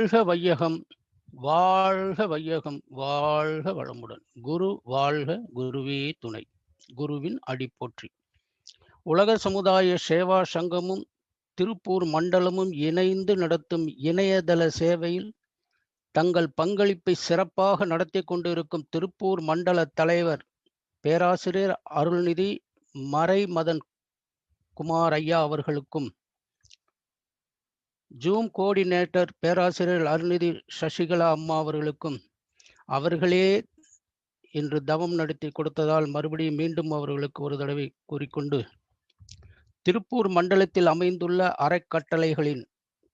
வாழ்க வையகம், வாழ்க வையகம், வாழ்க வளமுடன். குரு வாழ்க, குருவே துணை. குருவின் அடி போற்றி. உலக சமுதாய சேவா சங்கமும் திருப்பூர் மண்டலமும் இணைந்து நடத்தும் இணையதள சேவையில் தங்கள் பங்களிப்பை சிறப்பாக நடத்தி கொண்டிருக்கும் திருப்பூர் மண்டல தலைவர் பேராசிரியர் அருள்நிதி மறை மதன் குமார் ஐயா அவர்களுக்கும், ஜூம் கோஆர்டினேட்டர் பேராசிரியர் அருள்நிதி சசிகலா அம்மா அவர்களுக்கும், அவர்களே இன்று தவம் நடத்தி கொடுத்ததால் மறுபடியும் மீண்டும் அவர்களுக்கு ஒரு தடவை கூறிக்கொண்டு, திருப்பூர் மண்டலத்தில் அமைந்துள்ள அறக்கட்டளைகளின்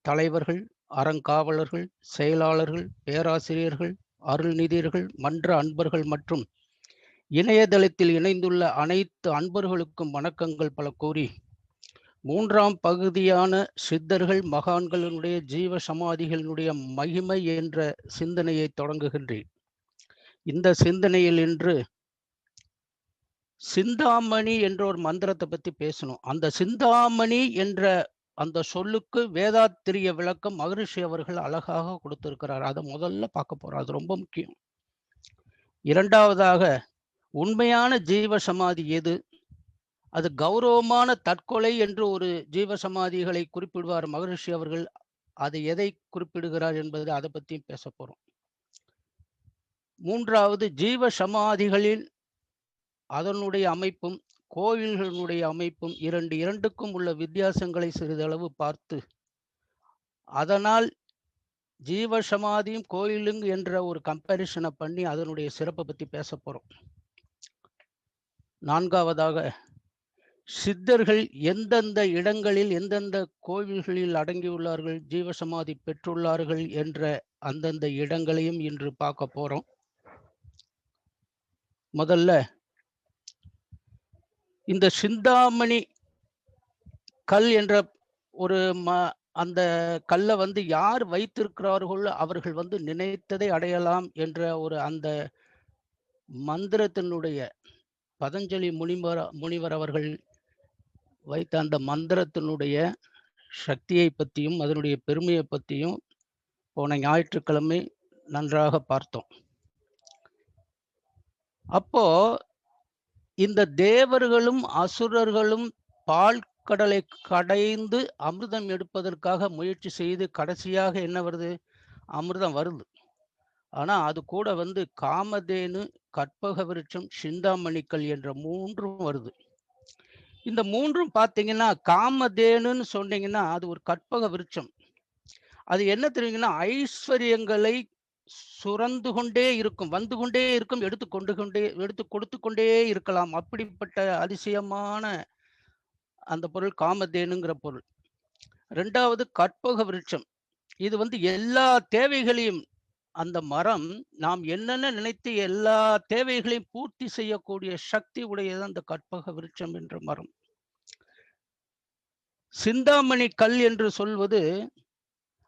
தலைவர்கள், அறங்காவலர்கள், செயலாளர்கள், பேராசிரியர்கள், அருள்நிதியர்கள், மன்ற அன்பர்கள் மற்றும் இணையதளத்தில் இணைந்துள்ள அனைத்து அன்பர்களுக்கும் வணக்கங்கள் பல கூறி, மூன்றாம் பகுதியான சித்தர்கள் மகான்களினுடைய ஜீவ சமாதிகளினுடைய மகிமை என்ற சிந்தனையை தொடங்குகின்றேன். இந்த சிந்தனையில் இன்று சிந்தாமணி என்ற ஒரு மந்திரத்தை பற்றி பேசணும். அந்த சிந்தாமணி என்ற அந்த சொல்லுக்கு வேதாத்திரிய விளக்கம் மகரிஷி அவர்கள் அழகாக கொடுத்திருக்கிறார். அதை முதல்ல பார்க்க போறோம். அது ரொம்ப முக்கியம். இரண்டாவதாக, உண்மையான ஜீவ சமாதி எது? அது கௌரவமான தற்கொலை என்று ஒரு ஜீவ சமாதிகளை குறிப்பிடுவார் மகரிஷி அவர்கள். அது எதை குறிப்பிடுகிறார் என்பது அதை பற்றியும் பேச போறோம். மூன்றாவது, ஜீவ சமாதிகளில் அதனுடைய அமைப்பும் கோயில்களுடைய அமைப்பும் இரண்டுக்கும் உள்ள வித்தியாசங்களை சிறிதளவு பார்த்து, அதனால் ஜீவ சமாதியும் கோயிலும் என்ற ஒரு கம்பேரிசனை பண்ணி அதனுடைய சிறப்பை பற்றி பேச போறோம். நான்காவதாக, சித்தர்கள் எந்தெந்த இடங்களில் எந்தெந்த கோவில்களில் அடங்கியுள்ளார்கள், ஜீவசமாதி பெற்றுள்ளார்கள் என்ற அந்தந்த இடங்களையும் இன்று பார்க்க போறோம். முதல்ல இந்த சிந்தாமணி கல் என்ற ஒரு அந்த கல்லை யார் வைத்திருக்கிறார்களோ அவர்கள் நினைத்ததை அடையலாம் என்ற ஒரு அந்த மந்திரத்தினுடைய பதஞ்சலி முனிவர் அவர்கள் வைத்த அந்த மந்திரத்தினுடைய சக்தியை பற்றியும் அதனுடைய பெருமையை பற்றியும் போன ஞாயிற்றுக்கிழமை நன்றாக பார்த்தோம். அப்போ இந்த தேவர்களும் அசுரர்களும் பால் கடலை கடைந்து அமிர்தம் எடுப்பதற்காக முயற்சி செய்து கடைசியாக என்ன வருது? அமிர்தம் வருது. ஆனா அது கூட காமதேனு, கற்பக விருட்சம், சிந்தாமணிக்கல் என்ற மூன்றும் வருது. இந்த மூன்றும் பார்த்தீங்கன்னா, காமதேனுன்னு சொன்னீங்கன்னா அது ஒரு கற்பக விருட்சம். அது என்ன தெரியுங்கன்னா, ஐஸ்வர்யங்களை சுரந்து கொண்டே இருக்கும், வந்து கொண்டே இருக்கும், எடுத்து கொடுத்து கொண்டே இருக்கலாம். அப்படிப்பட்ட அதிசயமான அந்த பொருள் காமதேனுங்கிற பொருள். ரெண்டாவது கற்பக விருட்சம். இது எல்லா தேவைகளையும், அந்த மரம் நாம் என்னென்ன நினைத்து எல்லா தேவைகளையும் பூர்த்தி செய்யக்கூடிய சக்தி உடையது அந்த கற்பக விருட்சம் என்ற மரம். சிந்தாமணி கல் என்று சொல்வது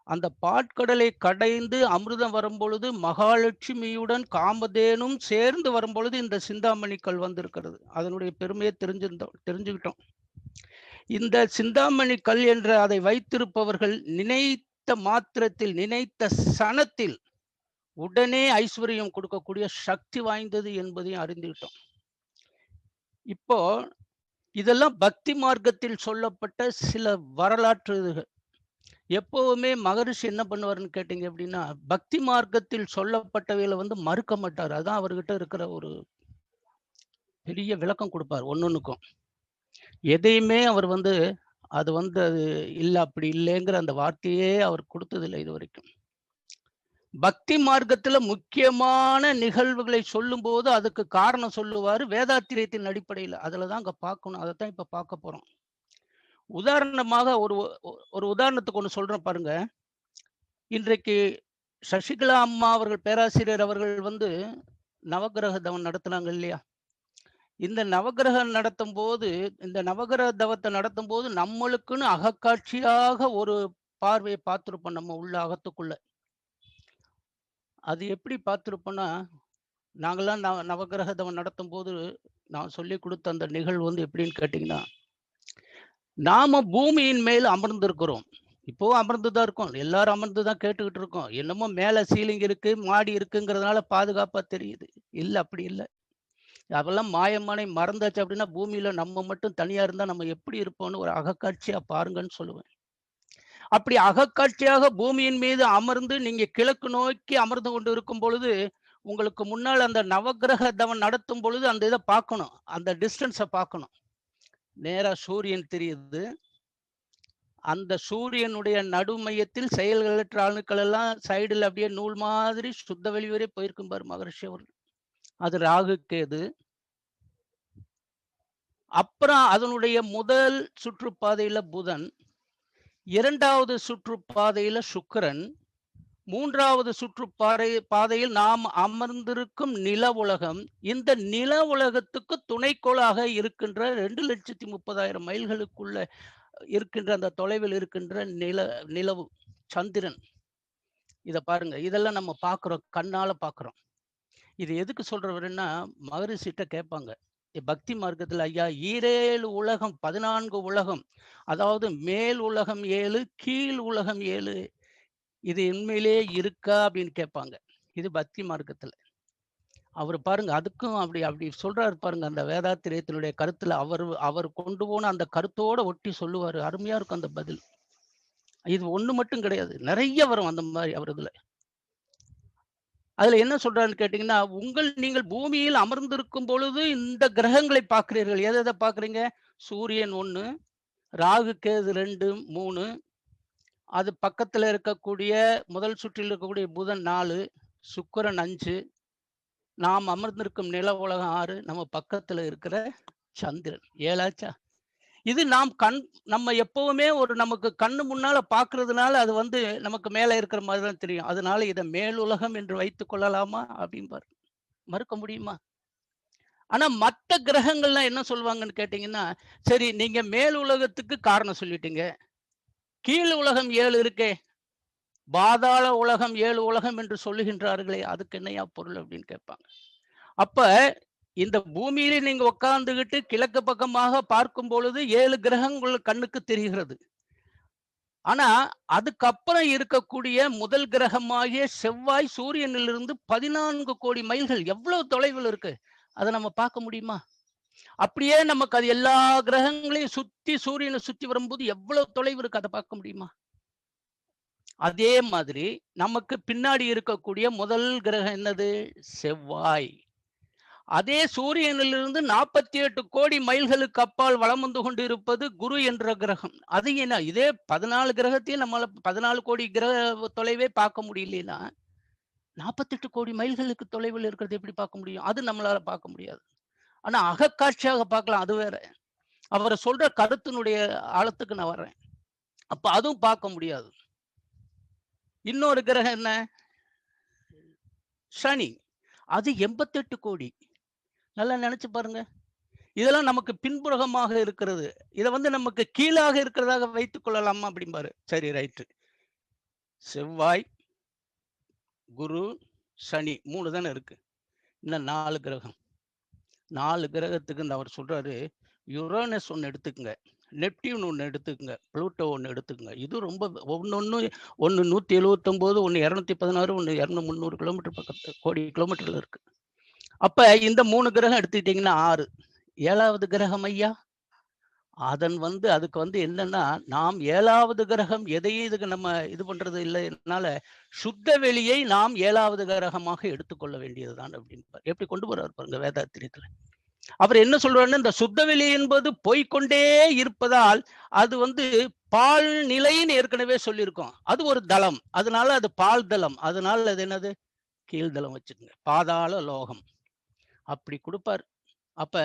அந்த பாட்கடலை கடைந்து அமிர்தம் வரும்பொழுது மகாலட்சுமியுடன் காமதேனும் சேர்ந்து வரும்பொழுது இந்த சிந்தாமணி கல் வந்திருக்கிறது. அதனுடைய பெருமையை தெரிஞ்சுக்கிட்டோம். இந்த சிந்தாமணி கல் என்ற அதை வைத்திருப்பவர்கள் நினைத்த மாத்திரத்தில், நினைத்த சனத்தில் உடனே ஐஸ்வர்யம் கொடுக்கக்கூடிய சக்தி வாய்ந்தது என்பதையும் அறிந்துவிட்டோம். இப்போ இதெல்லாம் பக்தி மார்க்கத்தில் சொல்லப்பட்ட சில வரலாற்று. எப்பவுமே மகரிஷி என்ன பண்ணுவாருன்னு கேட்டீங்க அப்படின்னா, பக்தி மார்க்கத்தில் சொல்லப்பட்டவைகளை மறுக்க மாட்டார். அதான் அவர்கிட்ட இருக்கிற ஒரு பெரிய விளக்கம் கொடுப்பார். ஒன்னொன்னுக்கும் எதையுமே அவர் அது அது இல்லை, அப்படி இல்லைங்கிற அந்த வார்த்தையே அவர் கொடுத்ததில்லை இது வரைக்கும். பக்தி மார்க்கத்துல முக்கியமான நிகழ்வுகளை சொல்லும் போது அதுக்கு காரணம் சொல்லுவாரு வேதாத்திரியத்தின் அடிப்படையில். அதுலதான் அங்க பார்க்கணும். அதைத்தான் இப்ப பார்க்க போறோம். உதாரணமாக ஒரு உதாரணத்துக்கு ஒண்ணு சொல்றேன் பாருங்க. இன்றைக்கு சசிகலா அம்மா அவர்கள், பேராசிரியர் அவர்கள் நவகிரக தவம் நடத்தினாங்க இல்லையா? இந்த நவகிரகம் நடத்தும் போது, இந்த நவகிரக தவத்தை நடத்தும் போது நம்மளுக்குன்னு அகக்காட்சியாக ஒரு பார்வையை பார்த்திருப்போம் நம்ம உள்ள அகத்துக்குள்ள. அது எப்படி பார்த்திருப்போம்னா, நாங்கெல்லாம் நவகிரக தவம் நடத்தும் போது நான் சொல்லி கொடுத்த அந்த நிகழ்வு எப்படின்னு கேட்டீங்கன்னா, நாம பூமியின் மேல் அமர்ந்திருக்கிறோம். இப்போவும் அமர்ந்துதான் இருக்கோம். எல்லாரும் அமர்ந்துதான் கேட்டுக்கிட்டு இருக்கோம். என்னமோ மேல சீலிங் இருக்கு, மாடி இருக்குங்கிறதுனால பாதுகாப்பா தெரியுது. இல்ல, அப்படி இல்ல. அதெல்லாம் மாயமானை மறந்தாச்சு அப்படின்னா, பூமியில நம்ம மட்டும் தனியா இருந்தா நம்ம எப்படி இருப்போம்னு ஒரு அகக்காட்சியா பாருங்கன்னு சொல்லுவேன். அப்படி அகக்காட்சியாக பூமியின் மீது அமர்ந்து நீங்க கிழக்கு நோக்கி அமர்ந்து கொண்டு இருக்கும் பொழுது, உங்களுக்கு முன்னால் அந்த நவக்கிரக தவம் நடத்தும் பொழுது அந்த இத பார்க்கணும். அந்த டிஸ்டன்ஸ பார்க்கணும். நேரா சூரியன் தெரியுது. அந்த சூரியனுடைய நடுமையத்தில் செயல்களற்ற அணுக்கள் எல்லாம் சைடுல அப்படியே நூல் மாதிரி சுத்த வெளி வரை போயிருக்கும் பாரு மகரிஷி அவர்கள். அது ராகு கேது. அப்புறம் அதனுடைய முதல் சுற்றுப்பாதையில புதன், 2வது சுற்றுப்பாதையில சுக்கிரன், 3வது பாதையில் நாம் அமர்ந்திருக்கும் நில உலகம். இந்த நில உலகத்துக்கு துணைக்கோளாக இருக்கின்ற 2,30,000 மைல்களுக்குள்ள இருக்கின்ற அந்த தொலைவில் இருக்கின்ற நிலவு சந்திரன். இத பாருங்க. இதெல்லாம் நம்ம பார்க்கிறோம். கண்ணால பார்க்கிறோம். இது எதுக்கு சொல்றவருன்னா, மகரிஷிட்ட கேட்பாங்க. பக்தி மார்க்கத்துல ஐயா ஈரேழு உலகம் 14 உலகம். அதாவது மேல் உலகம் 7, கீழ் உலகம் 7. இது உண்மையிலேயே இருக்கா அப்படின்னு கேட்பாங்க. இது பக்தி மார்க்கத்துல. அவரு பாருங்க அதுக்கும் அப்படி அப்படி சொல்றாரு பாருங்க. அந்த வேதாத்திரியத்தினுடைய கருத்துல அவர் கொண்டு போன அந்த கருத்தோட ஒட்டி சொல்லுவாரு. அருமையா இருக்கும் அந்த பதில். இது ஒண்ணு மட்டும் கிடையாது. நெறைய வரும் அந்த மாரி அவர் இதுல. அதுல என்ன சொல்றாருன்னு கேட்டீங்கன்னா, நீங்கள் பூமியில் அமர்ந்திருக்கும் பொழுது இந்த கிரகங்களை பார்க்கிறீர்கள். எத எத பார்க்குறீங்க? சூரியன் 1, ராகு, கேது 2, 3. அது பக்கத்துல இருக்கக்கூடிய முதல் சுற்றில் இருக்கக்கூடிய புதன் 4, சுக்கிரன் 5, நாம் அமர்ந்திருக்கும் நில உலகம் 6, நம்ம பக்கத்துல இருக்கிற சந்திரன் 7 ஆச்சா? இது நம்ம எப்பவுமே நமக்கு கண்ணு முன்னால பார்க்கிறதுனால அது நமக்கு மேல இருக்கிற மாதிரி தான் தெரியும். அதனால இத மேலுலகம் என்று வைத்துக் கொள்ளலாமா? அப்படிம்பாரு. மறுக்க முடியுமா? ஆனா மத்த கிரகங்கள்லாம் என்ன சொல்லுவாங்கன்னு கேட்டீங்கன்னா, சரி நீங்க மேல் உலகத்துக்கு காரணம் சொல்லிட்டீங்க. கீழ் உலகம் 7 இருக்கே. பாதாள உலகம் 7 உலகம் என்று சொல்லுகின்றார்களே, அதுக்கு என்னய்யா பொருள் அப்படின்னு கேட்பாங்க. அப்ப இந்த பூமியிலே நீங்க உட்கார்ந்துகிட்டு கிழக்கு பக்கமாக பார்க்கும் பொழுது 7 கிரகங்கள் கண்ணுக்கு தெரிகிறது. ஆனா அதுக்கப்புறம் இருக்கக்கூடிய முதல் கிரகமாகிய செவ்வாய் சூரியனிலிருந்து 14 கோடி மைல்கள் எவ்வளவு தொலைவில் இருக்கு. அதை நம்ம பார்க்க முடியுமா? அப்படியே நமக்கு அது எல்லா கிரகங்களையும் சுத்தி சூரியனை சுத்தி வரும்போது எவ்வளவு தொலைவு இருக்கு, அதை பார்க்க முடியுமா? அதே மாதிரி நமக்கு பின்னாடி இருக்கக்கூடிய முதல் கிரகம் என்னது? செவ்வாய். அதே சூரியனிலிருந்து 48 கோடி மைல்களுக்கு அப்பால் வலம் வந்து கொண்டு இருப்பது குரு என்ற கிரகம். அது என்ன, இதே 14 கிரகத்தையும் நம்மளால 14 கோடி கிரக தொலைவே பார்க்க முடியலன்னா 48 கோடி மைல்களுக்கு தொலைவில் இருக்கிறது எப்படி பார்க்க முடியும்? அது நம்மளால பார்க்க முடியாது. ஆனா அகக்காட்சியாக பார்க்கலாம், அது வேற. அவர் சொல்ற கருத்தினுடைய ஆழத்துக்கு நான் வர்றேன். அப்ப அதுவும் பார்க்க முடியாது. இன்னொரு கிரகம் என்ன? சனி. அது 88 கோடி. நல்லா நினைச்சு பாருங்க. இதெல்லாம் நமக்கு பின்புறமாக இருக்கிறது. இத நமக்கு கீழாக இருக்கிறதாக வைத்துக் கொள்ளலாமா அப்படிம்பாரு. சரி ரைட்டு. செவ்வாய், குரு, சனி 3 தானே இருக்கு. இன்னும் 4 கிரகம். 4 கிரகத்துக்கு அவர் சொல்றாரு, யுரேனஸ் 1 எடுத்துக்கங்க. நெப்டியூன் 1 எடுத்துக்கங்க. புளூட்டோ 1 எடுத்துக்கங்க. இது ரொம்ப ஒண்ணு 179, ஒண்ணு 216, ஒண்ணு 300 கிலோமீட்டர் பக்கத்து கோடி கிலோமீட்டர்ல இருக்கு. அப்ப இந்த 3 கிரகம் எடுத்துக்கிட்டீங்கன்னா 6. 7வது கிரகம் ஐயா? அதன் அதுக்கு என்னன்னா, நாம் 7வது கிரகம் எதையும் இதுக்கு நம்ம இது பண்றது இல்லைனால, சுத்த வெளியை நாம் 7வது கிரகமாக எடுத்துக்கொள்ள வேண்டியதுதான் அப்படின்பார். எப்படி கொண்டு போறாரு பாருங்க வேதாத்திரியத்துல. அவர் என்ன சொல்றாருன்னா, இந்த சுத்த வெளி என்பது போய்க்கொண்டே இருப்பதால் அது பால் நிலைன்னு ஏற்கனவே சொல்லியிருக்கோம். அது ஒரு தளம். அதனால அது பால் தளம். அதனால அது என்னது? கீழ்தளம் வச்சுக்கோங்க. பாதாள லோகம். அப்படி கொடுப்பார். அப்ப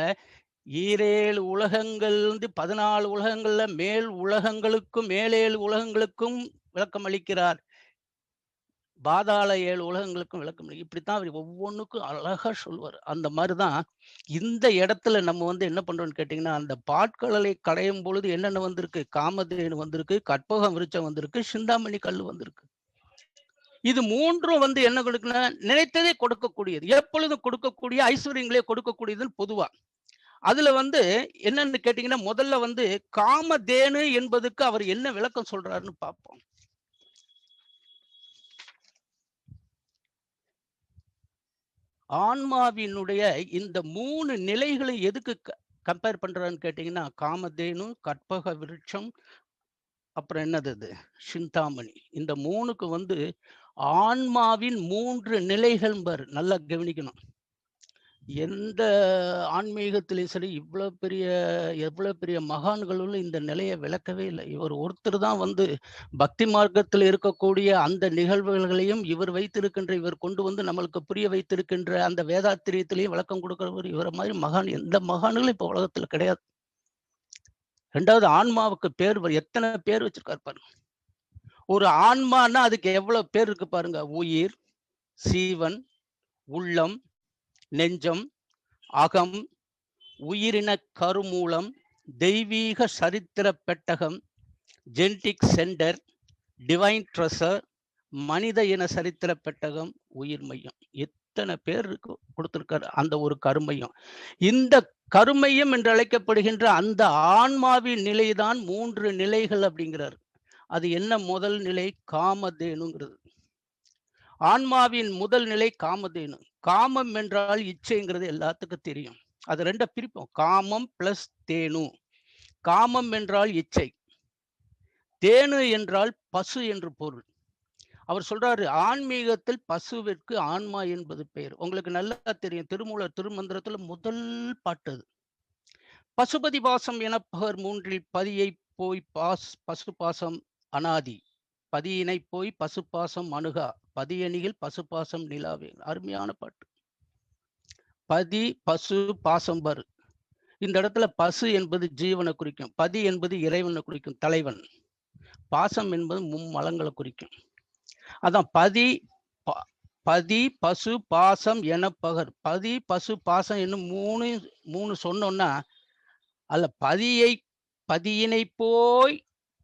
ஈரேழு உலகங்கள் 14 உலகங்கள்ல மேல் உலகங்களுக்கும் மேலேழு உலகங்களுக்கும் விளக்கம் அளிக்கிறார். பாதாள 7 உலகங்களுக்கும் விளக்கம் இப்படித்தான் அவர் ஒவ்வொன்றுக்கும் அழகா சொல்லுவார். அந்த மாதிரிதான் இந்த இடத்துல நம்ம என்ன பண்றோம்னு கேட்டீங்கன்னா, அந்த பாட்கடலை கடையும் பொழுது என்னென்ன வந்திருக்கு? காமதேனு வந்திருக்கு, கற்பக விருட்சம் வந்திருக்கு, சிந்தாமணி கல் வந்திருக்கு. இது 3ம் என்ன கொடுக்குன்னா, நினைத்ததே கொடுக்கக்கூடியது, எப்பொழுதும் கொடுக்கக்கூடிய ஐஸ்வர்யங்களே கொடுக்கக்கூடியதுன்னு பொதுவா. அதுல வந்து என்னன்னு கேட்டீங்கன்னா, முதல்ல வந்து காமதேனு என்பதுக்கு அவர் என்ன விளக்கம் சொல்றாருன்னு பார்ப்போம். ஆன்மாவினுடைய இந்த 3 நிலைகளை எதுக்கு கம்பேர் பண்றான்னு கேட்டீங்கன்னா, காமதேனு, கற்பக விருட்சம், அப்புறம் என்னது அது? சிந்தாமணி. இந்த 3க்கு வந்து ஆன்மாவின் 3 நிலைகள்ம்பாரு. நல்லா கவனிக்கணும். எந்த ஆன்மீகத்திலயும் சரி, எவ்வளவு பெரிய மகான்களும் இந்த நிலைய விளக்கவே இல்ல. இவர் ஒருத்தர் தான் வந்து பக்தி மார்க்கத்தில் இருக்கக்கூடிய அந்த நிகழ்வுகளையும் இவர் கொண்டு வந்து நம்மளுக்கு புரிய வைத்திருக்கின்ற அந்த வேதாத்திரியத்திலயும் விளக்கம் கொடுக்கிறவர். இவர மாதிரி மகான் எந்த மகான்களும் இப்ப உலகத்துல கிடையாது. 2வது ஆன்மாவுக்கு எத்தன பேர் வச்சிருக்காரு பாருங்க. ஒரு ஆன்மான்னா அதுக்கு எவ்வளவு பேர் இருக்கு பாருங்க. உயிர், சீவன், உள்ளம், நெஞ்சம், அகம், உயிரின கருமூலம், தெய்வீக சரித்திர பெட்டகம், ஜெனடிக் சென்டர், டிவைன் ட்ரெஷர், மனித இன சரித்திர பெட்டகம், உயிர் மையம். எத்தனை பேர் கொடுத்திருக்காரு அந்த ஒரு கருமையம். இந்த கருமையம் என்று அழைக்கப்படுகின்ற அந்த ஆன்மாவின் நிலைதான் 3 நிலைகள் அப்படிங்கிறார். அது என்ன? முதல் நிலை காமதேனுங்கிறது. ஆன்மாவின் முதல் நிலை காமதேனு. காமம் என்றால் இச்சைங்கிறது எல்லாத்துக்கும் தெரியும். அது 2 பிரிப்போம். காமம் பிளஸ் தேனு. காமம் என்றால் இச்சை, தேனு என்றால் பசு என்று பொருள். அவர் சொல்றாரு, ஆன்மீகத்தில் பசுவிற்கு ஆன்மா என்பது பெயர். உங்களுக்கு நல்லா தெரியும், திருமூலர் திருமந்திரத்துல முதல் பாட்டு அது. பசுபதி பாசம் எனப்பகர் 3ல் பதியை போய் பசு பாசம் அனாதி, பதியினை போய் பசு பாசம் அணுகா, பதியணியில் பசு பாசம் நிலாவே. அருமையான பாட்டு. பதி பசு பாசம் பரு. இந்த இடத்துல பசு என்பது ஜீவனை குறிக்கும், பதி என்பது இறைவனை குறிக்கும், தலைவன். பாசம் என்பது மும்மலங்களை குறிக்கும். அதான் பதி பசு பாசம் என பகர். பதி பசு பாசம் என்னும் மூணு சொன்னோம்னா, அல்ல பதியினை போய்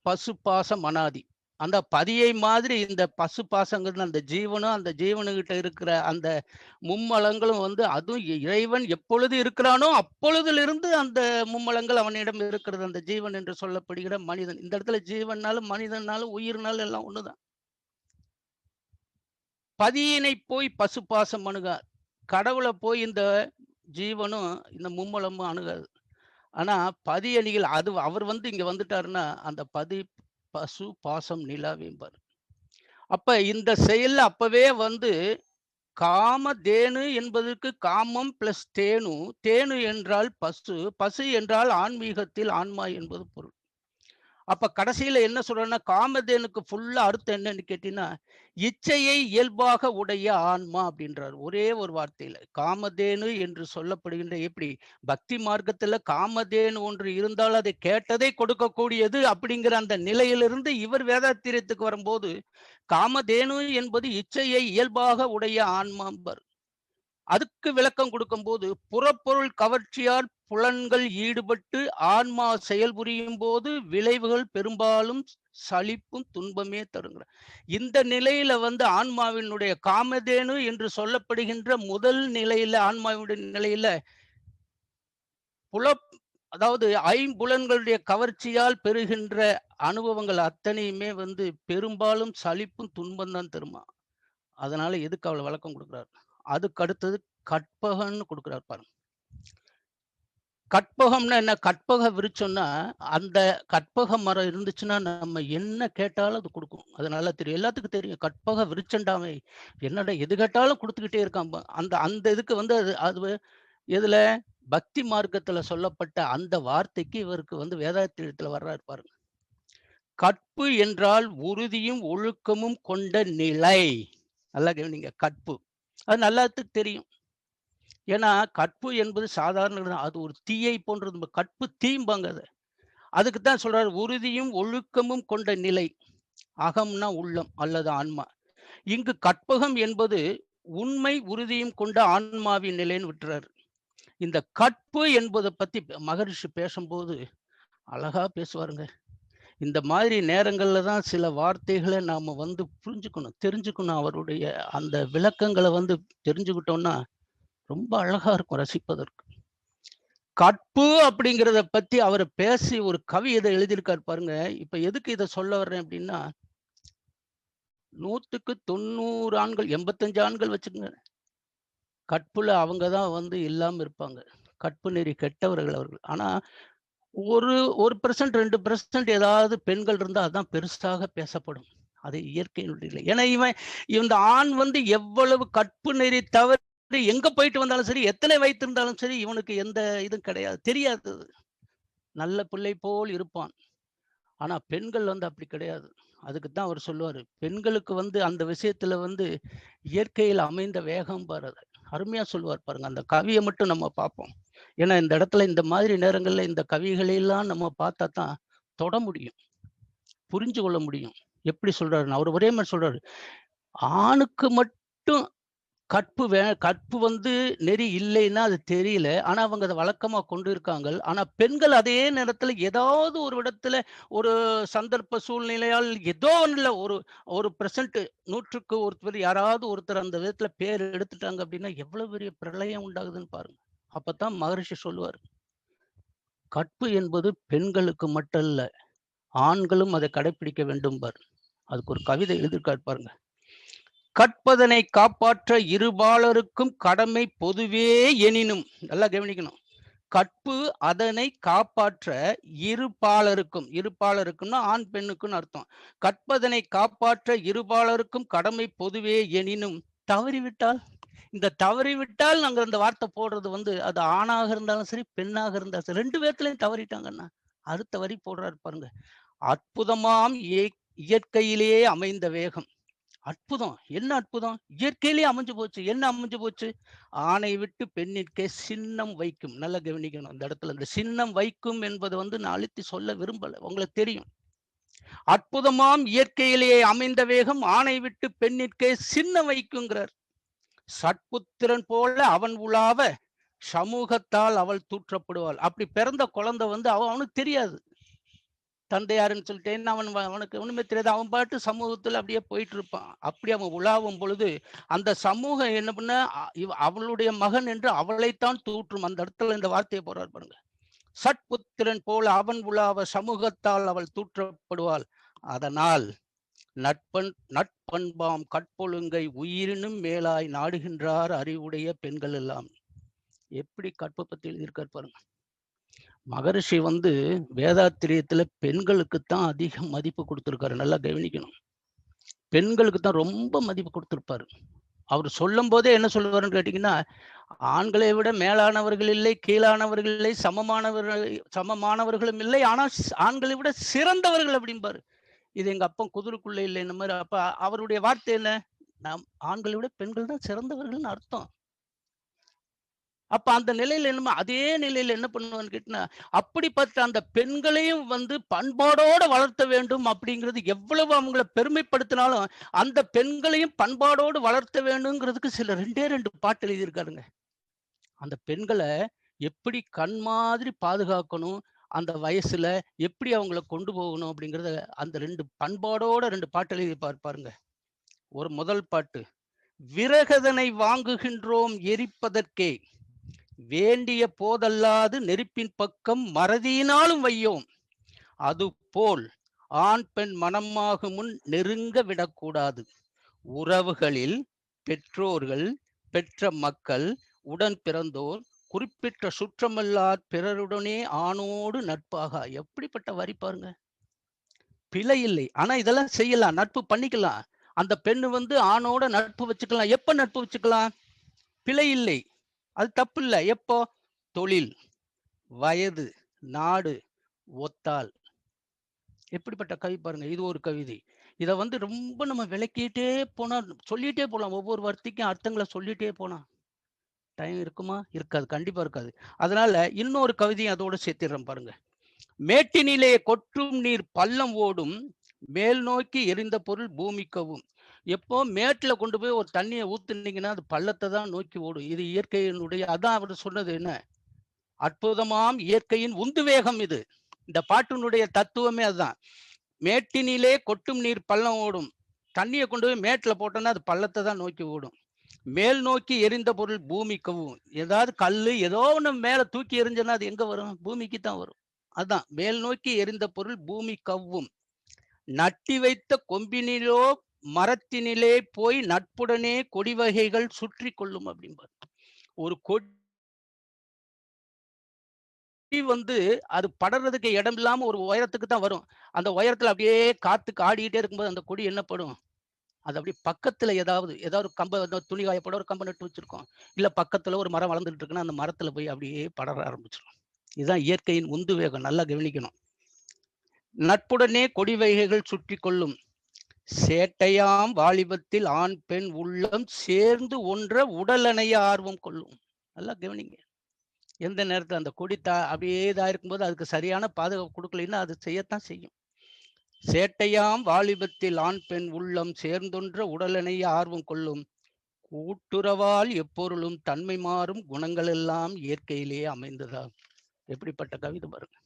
பசு பாசம் அனாதி. அந்த பதியை மாதிரி இந்த பசு பாசங்கிறது அந்த ஜீவனும், அந்த ஜீவனுகிட்ட இருக்கிற அந்த மும்மலங்களும் வந்து, அதுவும் இறைவன் எப்பொழுது இருக்கிறானோ அப்பொழுதிலிருந்து அந்த மும்மலங்கள் அவனிடம் இருக்கிறது. அந்த ஜீவன் என்று சொல்லப்படுகிற மனிதன். இந்த இடத்துல ஜீவன்னாலும் மனிதனாலும் உயிர்னாலும் எல்லாம் ஒண்ணுதான். பதியினை போய் பசு பாசம் அணுகா. கடவுளை போய் இந்த ஜீவனும் இந்த மும்மலமும் அணுகாது. ஆனா பதியணிகள் அது அவர் வந்து இங்க வந்துட்டாருன்னா அந்த பதி பசு பாசம் நிலாவேம்பார். அப்ப இந்த செயல்ல அப்பவே வந்து காமதேனு என்பதற்கு காமம் பிளஸ் தேனு. தேனு என்றால் பசு, பசு என்றால் ஆன்மீகத்தில் ஆன்மா என்பது பொருள். அப்ப கடைசியில என்ன சொல்றேன்னா, காமதேனுக்கு ஃபுல்லா அர்த்தம் என்னன்னு கேட்டீங்கன்னா, இச்சையை இயல்பாக உடைய ஆன்மா அப்படின்றார். ஒரே ஒரு வார்த்தையில. காமதேனு என்று சொல்லப்படுகின்ற, எப்படி பக்தி மார்க்கத்துல காமதேனு ஒன்று இருந்தால் அதை கேட்டதை கொடுக்கக்கூடியது அப்படிங்கிற அந்த நிலையிலிருந்து இவர் வேதாத்திரியத்துக்கு வரும்போது, காமதேனு என்பது இச்சையை இயல்பாக உடைய ஆன்மாம்பர். அதுக்கு விளக்கம் கொடுக்கும்போது, புறப்பொருள் கவர்ச்சியால் புலன்கள் ஈடுபட்டு ஆன்மா செயல்புரியும் போது விளைவுகள் பெரும்பாலும் சலிப்பும் துன்பமே தருங்கிற இந்த நிலையில வந்து ஆன்மாவினுடைய காமதேனு என்று சொல்லப்படுகின்ற முதல் நிலையில, ஆன்மாவினுடைய நிலையில அதாவது ஐம்புலன்களுடைய கவர்ச்சியால் பெறுகின்ற அனுபவங்கள் அத்தனையுமே வந்து பெரும்பாலும் சலிப்பும் துன்பம் தான் தருமா. அதனால எதுக்கு அவளை விளக்கம் கொடுக்குறாரு. அதுக்கு அடுத்தது கற்பகம்னு கொடுக்குறாரு பாருங்க. கற்பகம்னா என்ன? கற்பக விருட்சம்னா, அந்த கற்பக மரம் இருந்துச்சுன்னா நம்ம என்ன கேட்டாலும் அது கொடுக்கும். அது நல்லா தெரியும், எல்லாத்துக்கும் தெரியும். கற்பக விருட்சண்டாமே, என்னடா எது கேட்டாலும் கொடுத்துக்கிட்டே இருக்கான். அந்த அந்த இதுக்கு வந்து அது அது எதுல பக்தி மார்க்கத்துல சொல்லப்பட்ட அந்த வார்த்தைக்கு இவருக்கு வந்து வேதாத்திரியத்துல வர்றாரு பாருங்க. கற்பு என்றால் உறுதியும் ஒழுக்கமும் கொண்ட நிலை. நல்லா கவனிங்க, கற்பு. அது நல்லாத்துக்கு தெரியும். ஏன்னா கற்பு என்பது சாதாரண, அது ஒரு தீயை போன்றது. கற்பு தீம்பாங்க அது. அதுக்கு தான் சொல்றாரு, உறுதியும் ஒழுக்கமும் கொண்ட நிலை. அகம்னா உள்ளம் அல்லது ஆன்மா. இங்கு கற்பகம் என்பது உண்மை உறுதியும் கொண்ட ஆன்மாவின் நிலைன்னு விட்டுறாரு. இந்த கற்பு என்பதை பத்தி மகரிஷி பேசும்போது அழகா பேசுவாருங்க. இந்த மாதிரி நேரங்கள்ல தான் சில வார்த்தைகளை நாம வந்து புரிஞ்சுக்கணும், தெரிஞ்சுக்கணும். அவருடைய அந்த விளக்கங்களை வந்து தெரிஞ்சுக்கிட்டோம்னா ரொம்ப அழகா இருக்கும் ரசிப்பதற்கு. கற்பு அப்படிங்கிறத பத்தி அவர் பேசி ஒரு கவி இதை எழுதியிருக்காரு பாருங்க. இப்ப எதுக்கு இதை சொல்ல வர்றேன் அப்படின்னா, 100க்கு 90 ஆண்கள், 85 ஆண்கள் வச்சுக்கங்க. கற்புல அவங்க தான் வந்து இல்லாம இருப்பாங்க. கற்பு நெறி கெட்டவர்கள் அவர்கள். ஆனா ஒரு 1% 2% ஏதாவது பெண்கள் இருந்தா அதான் பெருசாக பேசப்படும். அது இயற்கையினுடைய. ஏன்னா இந்த ஆண் வந்து எவ்வளவு கற்பு நெறி தவறி எங்க போயிட்டு வந்தாலும் சரி, எத்தனை வைத்திருந்தாலும் சரி, இவனுக்கு எந்த இதுவும் கிடையாது. தெரியாது. நல்ல பிள்ளை போல் இருப்பான். ஆனா பெண்கள் வந்து அப்படி கிடையாது. அதுக்கு தான் அவர் சொல்லுவாரு. பெண்களுக்கு வந்து அந்த விஷயத்துல வந்து இயற்கையில் அமைந்த வேகம் பாரு. அருமையா சொல்லுவார் பாருங்க. அந்த கவிய மட்டும் நம்ம பார்ப்போம். ஏன்னா இந்த இடத்துல இந்த மாதிரி நேரங்கள்ல இந்த கவிகளை எல்லாம் நம்ம பார்த்தா தான் தொட முடியும். புரிஞ்சு கொள்ள முடியும். எப்படி சொல்றாருன்னா, அவர் ஒரே மாரி சொல்றாரு. ஆணுக்கு மட்டும் கற்பு வந்து நெறி இல்லைன்னா அது தெரியல. ஆனா அவங்க அத வழக்கமா கொண்டு இருக்காங்கள். ஆனா பெண்கள் அதே நேரத்துல ஏதாவது ஒரு இடத்துல ஒரு சந்தர்ப்ப சூழ்நிலையால் ஏதோ ஒண்ணுல ஒரு ஒரு பெர்சன்ட் 100க்கு ஒருத்தர் யாராவது ஒருத்தர் அந்த விதத்துல பேர் எடுத்துட்டாங்க அப்படின்னா, எவ்வளவு பெரிய பிரளயம் உண்டாகுதுன்னு பாருங்க. அப்பத்தான் மகரிஷி சொல்லுவாரு. கற்பு என்பது பெண்களுக்கு மட்டும் இல்ல. ஆண்களும் அதை கடைப்பிடிக்க வேண்டும்பார். அதுக்கு ஒரு கவிதை எழுதியிருக்காரு பாருங்க. கற்பதனை காப்பாற்ற இருபாலருக்கும் கடமை பொதுவே எனினும், நல்லா கவனிக்கணும். கற்பு அதனை காப்பாற்ற இருபாலருக்கும்னா ஆண் பெண்ணுக்குன்னு அர்த்தம். கற்பதனை காப்பாற்ற இருபாலருக்கும் கடமை பொதுவே எனினும் தவறிவிட்டால், இந்த தவறிவிட்டால் நாங்க இந்த வார்த்தை போடுறது வந்து அது ஆணாக இருந்தாலும் சரி, பெண்ணாக இருந்தாலும் சரி, 2 பேர்த்துலயும் தவறிட்டாங்கன்னா அடுத்த வரி போடுறாரு பாருங்க. அற்புதமாம் இயற்கையிலேயே அமைந்த வேகம். அற்புதம். என்ன அற்புதம்? இயற்கையிலேயே அமைஞ்சு போச்சு. என்ன அமைஞ்சு போச்சு? ஆணை விட்டு பெண்ணிற்கே சின்னம் வைக்கும். நல்லா கவனிக்கணும். இந்த இடத்துல இந்த சின்னம் வைக்கும் என்பது வந்து நான் அழுத்தி சொல்ல விரும்பல. உங்களுக்கு தெரியும். அற்புதமாம் இயற்கையிலேயே அமைந்த வேகம் ஆணை விட்டு பெண்ணிற்கே சின்னம் வைக்குங்கிறார். சட்புத்திரன் போல அவன் உலாவ சமூகத்தால் அவள் தூற்றப்படுவாள். அப்படி பிறந்த குழந்தை வந்து அவனுக்கு தெரியாது. தந்தையாருன்னு சொல்லிட்டு அவனுக்கு ஒண்ணுமே தெரியாது. அவன் பாட்டு சமூகத்துல அப்படியே போயிட்டு இருப்பான். அப்படி அவன் உலாவும் பொழுது, அந்த சமூகம் என்ன பண்ண அவளுடைய மகன் என்று அவளைத்தான் தூற்றும். அந்த இடத்துல இந்த வார்த்தையை போடுறார் பாருங்க. சட்புத்திரன் போல அவன் உலாவ சமூகத்தால் அவள் தூற்றப்படுவாள். அதனால் நட்பண்பாம் கற்பொழுங்கை உயிரினும் மேலாய் நாடுகின்றார் அறிவுடைய பெண்கள் எல்லாம். எப்படி கற்பை பத்தி எழுதியிருக்கார் பாருங்க. மகரிஷி வந்து வேதாத்திரியத்துல பெண்களுக்கு தான் அதிக மதிப்பு கொடுத்திருக்காரு. நல்லா கவனிக்கணும். பெண்களுக்கு தான் ரொம்ப மதிப்பு கொடுத்திருப்பாரு. அவர் சொல்லும் போதே என்ன சொல்லுவாருன்னு கேட்டீங்கன்னா, ஆண்களை விட மேலானவர்கள் இல்லை, கீழானவர்கள் இல்லை, சமமானவர்களும் இல்லை. ஆனா ஆண்களை விட சிறந்தவர்கள் அப்படிம்பாரு. இது எங்க அப்பன் குதிரைக்குள்ள இல்லை இந்த மாதிரி. அப்ப அவருடைய வார்த்தை என்ன? நாம் ஆண்களை விட பெண்கள் தான் சிறந்தவர்கள்னு அர்த்தம். அப்ப அந்த நிலையில என்னமோ அதே நிலையில என்ன பண்ணுவான்னு கேட்டீங்கன்னா, அப்படிப்பட்ட அந்த பெண்களையும் வந்து பண்பாடோட வளர்த்த வேண்டும் அப்படிங்கிறது எவ்வளவு அவங்கள பெருமைப்படுத்தினாலும், அந்த பெண்களையும் பண்பாடோடு வளர்த்த வேண்டும்ங்கிறதுக்கு சில 2 பாட்டு எழுதியிருக்காருங்க. அந்த பெண்கள எப்படி கண் மாதிரி பாதுகாக்கணும், அந்த வயசுல எப்படி அவங்கள கொண்டு போகணும் அப்படிங்கிறத அந்த 2 பண்பாடோட 2 பாட்டு எழுதியிருப்பார் பாருங்க. ஒரு முதல் பாட்டு. "விறகதனை வாங்குகின்றோம் எரிப்பதற்கே, வேண்டிய போதல்லாது நெருப்பின் பக்கம் மறதியினாலும் வையோம். அதுபோல் ஆண் பெண் மனமாகும் முன் நெருங்க விடக்கூடாது. உறவுகளில் பெற்றோர்கள், பெற்ற மக்கள், உடன் பிறந்தோர், குறிப்பிட்ட சுற்றமல்லார் பிறருடனே ஆணோடு நட்பாக." எப்படிப்பட்ட வரி பாருங்க. பிழை இல்லை. ஆனா இதெல்லாம் செய்யலாம். நட்பு பண்ணிக்கலாம். அந்த பெண்ணு வந்து ஆணோட நட்பு வச்சுக்கலாம். எப்ப நட்பு வச்சுக்கலாம்? பிழை இல்லை. அது தப்பு இல்ல. எப்போ? தொழில், வயது, நாடு ஒத்தால். எப்படிப்பட்ட கவி பாருங்க. இது ஒரு கவிதை. இத வந்து ரொம்ப நம்ம விளக்கிட்டே போனா சொல்லிட்டே போலாம். ஒவ்வொரு வார்த்தைக்கும் அர்த்தங்கள சொல்லிட்டே போனா. டைம் இருக்குமா? இருக்காது. கண்டிப்பா இருக்காது. அதனால இன்னொரு கவிதையும் அதோட சேர்த்திடுறேன் பாருங்க. "மேட்டினிலே கொட்டும் நீர் பள்ளம் ஓடும், மேல் நோக்கி எரிந்த பொருள் பூமிக்கவும்." எப்போ மேட்ல கொண்டு போய் ஒரு தண்ணிய ஊத்துனீங்கன்னா, அது பள்ளத்த தான் நோக்கி ஓடும். இது இயற்கையினுடைய அதான் அவரு சொன்னது என்ன? அற்புதமாம் இயற்கையின் உந்து வேகம் இது. இந்த பாட்டினுடைய தத்துவமே அதுதான். மேட்டினிலே கொட்டும் நீர் பள்ளம் ஓடும். தண்ணிய கொண்டு போய் மேட்ல போட்டோம்னா அது பள்ளத்த தான் நோக்கி ஓடும். மேல் நோக்கி எரிந்த பொருள் பூமிக்கவும். ஏதாவது கல்லு ஏதோ ஒண்ணு மேல தூக்கி எறிஞ்சோன்னா அது எங்க வரும்? பூமிக்கு தான் வரும். அதான் மேல் நோக்கி எரிந்த பொருள் பூமி கவ்வும். நட்டி வைத்த கொம்பினிலோ மரத்தினிலே போய் நட்புடனே கொடி வகைகள் சுற்றி கொள்ளும் அப்படிம்பாரு. ஒரு கொடி வந்து அது படறதுக்கு இடம் இல்லாம ஒரு உயரத்துக்கு தான் வரும். அந்த உயரத்துல அப்படியே காத்துக்கு ஆடிக்கிட்டே இருக்கும்போது அந்த கொடி என்ன படும்? அது அப்படியே பக்கத்துல ஏதாவது ஒரு கம்ப துணி காய போட ஒரு கம்ப நட்டு வச்சிருக்கோம். இல்ல பக்கத்துல ஒரு மரம் வளர்ந்துட்டு இருக்குன்னா, அந்த மரத்துல போய் அப்படியே படர ஆரம்பிச்சுரும். இதுதான் இயற்கையின் உந்து வேகம். நல்லா கவனிக்கணும். நட்புடனே கொடி வகைகள் சுற்றி கொள்ளும். சேட்டையாம் வாலிபத்தில் ஆண் பெண் உள்ளம் சேர்ந்து ஒன்ற உடலணைய ஆர்வம் கொள்ளும். நல்லா கவனிங்க. எந்த நேரத்துல அந்த கொடி அப்படியே இதா இருக்கும்போது அதுக்கு சரியான பாதுகாப்பு கொடுக்கலைன்னா அது செய்யத்தான் செய்யும். சேட்டையாம் வாலிபத்தில் ஆண் பெண் உள்ளம் சேர்ந்தொன்ற உடலணைய ஆர்வம் கொள்ளும். கூட்டுறவால் எப்பொருளும் தன்மை மாறும் குணங்கள் எல்லாம் இயற்கையிலேயே அமைந்ததா. எப்படிப்பட்ட கவிதை பாருங்க.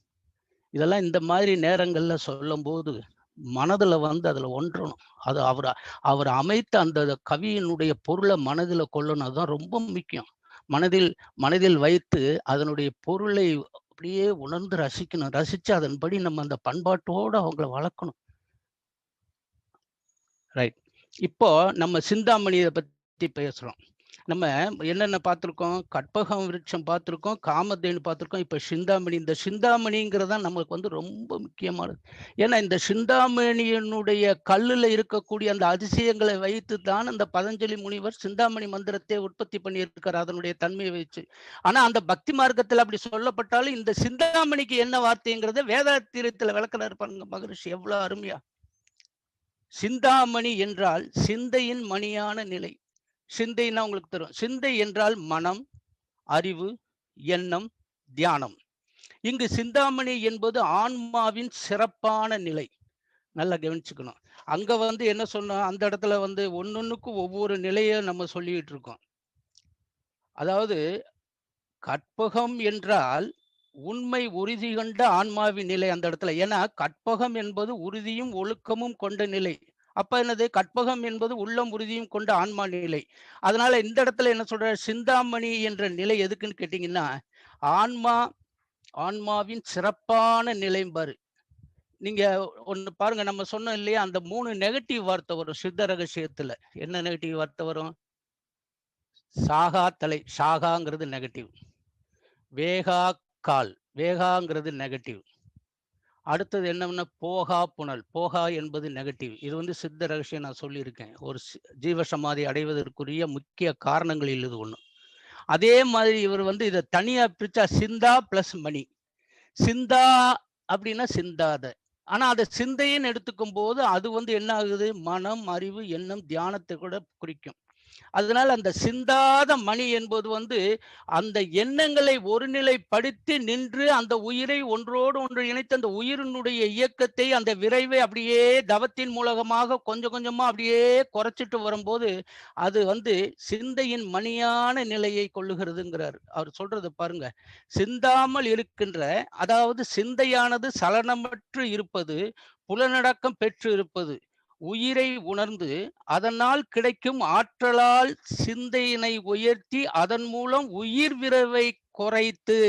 இதெல்லாம் இந்த மாதிரி நேரங்கள்ல சொல்லும் போது மனதுல வந்து அதுல ஒன்றணும். அது அவர் அவர் அமைத்த அந்த கவியினுடைய பொருளை மனதில் கொள்ளணும். அதுதான் ரொம்ப முக்கியம். மனதில் மனதில் வைத்து அதனுடைய பொருளை அப்படியே உணர்ந்து ரசிக்கணும். ரசிச்சு அதன்படி நம்ம அந்த பண்பாட்டோடு அவங்கள வளர்க்கணும். ரைட். இப்போ நம்ம சிந்தாமணியை பத்தி பேசுறோம். நம்ம என்னென்ன பார்த்துருக்கோம்? கற்பகம் விருட்சம் பார்த்துருக்கோம், காமதேனு பார்த்துருக்கோம். இப்ப சிந்தாமணி. இந்த சிந்தாமணிங்கிறது தான் நமக்கு வந்து ரொம்ப முக்கியமானது. ஏன்னா இந்த சிந்தாமணியினுடைய கல்லுல இருக்கக்கூடிய அந்த அதிசயங்களை வைத்து தான் அந்த பதஞ்சலி முனிவர் சிந்தாமணி மந்திரத்தை உற்பத்தி பண்ணியிருக்கார், அதனுடைய தன்மையை வச்சு. ஆனா அந்த பக்தி மார்க்கத்துல அப்படி சொல்லப்பட்டாலும் இந்த சிந்தாமணிக்கு என்ன வார்த்தைங்கிறத வேதாத்திரத்துல விளக்குறாரு பாருங்க மகரிஷி, எவ்வளவு அருமையா. சிந்தாமணி என்றால் சிந்தையின் மணியான நிலை. சிந்தைன்னா உங்களுக்கு தெரியும். சிந்தை என்றால் மனம், அறிவு, எண்ணம், தியானம். இங்கு சிந்தாமணி என்பது ஆன்மாவின் சிறப்பான நிலை. நல்லா கவனிச்சுக்கணும். அங்க வந்து என்ன சொன்னோம்? அந்த இடத்துல வந்து ஒன்னொன்னுக்கும் ஒவ்வொரு நிலையை நம்ம சொல்லிட்டு இருக்கோம். அதாவது கற்பகம் என்றால் உண்மை உறுதி கண்ட ஆன்மாவின் நிலை அந்த இடத்துல. ஏன்னா கற்பகம் என்பது உறுதியும் ஒழுக்கமும் கொண்ட நிலை. அப்ப என்னது? கற்பகம் என்பது உள்ளம் உறுதியும் கொண்ட ஆன்மா நிலை. அதனால இந்த இடத்துல என்ன சொல்ற? சிந்தாமணி என்ற நிலை எதுக்குன்னு கேட்டீங்கன்னா, ஆன்மா ஆன்மாவின் சிறப்பான நிலை பாரு. நீங்க ஒண்ணு பாருங்க, நம்ம சொன்னோம் இல்லையா, அந்த 3 நெகட்டிவ் வார்த்தை வரும் சித்த ரகசியத்துல. என்ன நெகட்டிவ் வார்த்தை வரும்? சாகா தலை, சாகாங்கிறது நெகட்டிவ். வேகா கால், வேகாங்கிறது நெகட்டிவ். அடுத்தது என்னன்னா போகா புனல், போகா என்பது நெகட்டிவ். இது வந்து சித்த ரகசியம் நான் சொல்லியிருக்கேன். ஒரு ஜீவசமாதி அடைவதற்குரிய முக்கிய காரணங்களில் இது ஒண்ணு. அதே மாதிரி இவர் வந்து இதை தனியா பிரிச்சா சிந்தா பிளஸ் மணி. சிந்தா அப்படின்னா சிந்தாத. ஆனா அதை சிந்தைன்னு எடுத்துக்கும் போது அது வந்து என்ன ஆகுது? மனம், அறிவு, எண்ணம், தியானத்தை கூட குறிக்கும். அதனால அந்த சிந்தாத மணி என்பது வந்து அந்த எண்ணங்களை ஒருநிலைப்படுத்தி நின்று அந்த உயிரை ஒன்றோடு ஒன்று இணைத்து அந்த உயிரினுடைய இயக்கத்தை அந்த விரைவை அப்படியே தவத்தின் மூலமாக கொஞ்சம் கொஞ்சமா அப்படியே குறைச்சிட்டு வரும்போது அது வந்து சிந்தையின் மணியான நிலையை கொள்ளுகிறதுங்கிறார். அவர் சொல்றது பாருங்க. சிந்தாமல் இருக்கின்ற, அதாவது சிந்தையானது சலனமற்று இருப்பது, புலனடக்கம் பெற்று இருப்பது, உயிரை உணர்ந்து அதனால் கிடைக்கும் ஆற்றலால் சிந்தையினை உயர்த்தி அதன் மூலம் உயிர் விரைவை குறைத்து.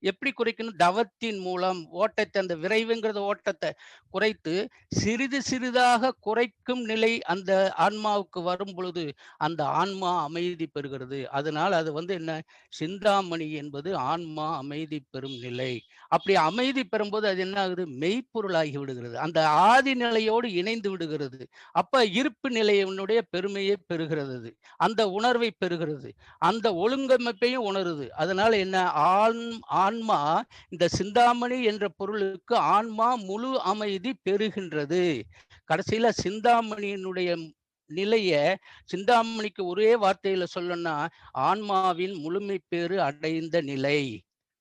எப்படி குறைக்கணும்? தவத்தின் மூலம் ஓட்டத்தை, அந்த விரைவுங்கிறத ஓட்டத்தை குறைத்து சிறிது சிறிதாக குறைக்கும் நிலை அந்த ஆன்மாவுக்கு வரும் பொழுது அந்த ஆன்மா அமைதி பெறுகிறது. அதனால் அது வந்து என்ன? சிந்தாமணி என்பது ஆன்மா அமைதி பெறும் நிலை. அப்படி அமைதி பெறும்போது அது என்ன ஆகுது? மெய்ப்பொருளாகி விடுகிறது. அந்த ஆதி நிலையோடு இணைந்து விடுகிறது. அப்ப இருப்பு நிலையினுடைய பெருமையை பெறுகிறது, அந்த உணர்வை பெறுகிறது, அந்த ஒழுங்கமைப்பையும் உணருது. அதனால என்ன? ஆன்மா இந்த சிந்தாமணி என்ற பொருளுக்கு ஆன்மா முழு அமைதி பெறுகின்றது. கடைசியில சிந்தாமணியினுடைய நிலைய, சிந்தாமணிக்கு ஒரே வார்த்தையில சொல்லணும்னா ஆன்மாவின் முழுமை பேறு அடைந்த நிலை.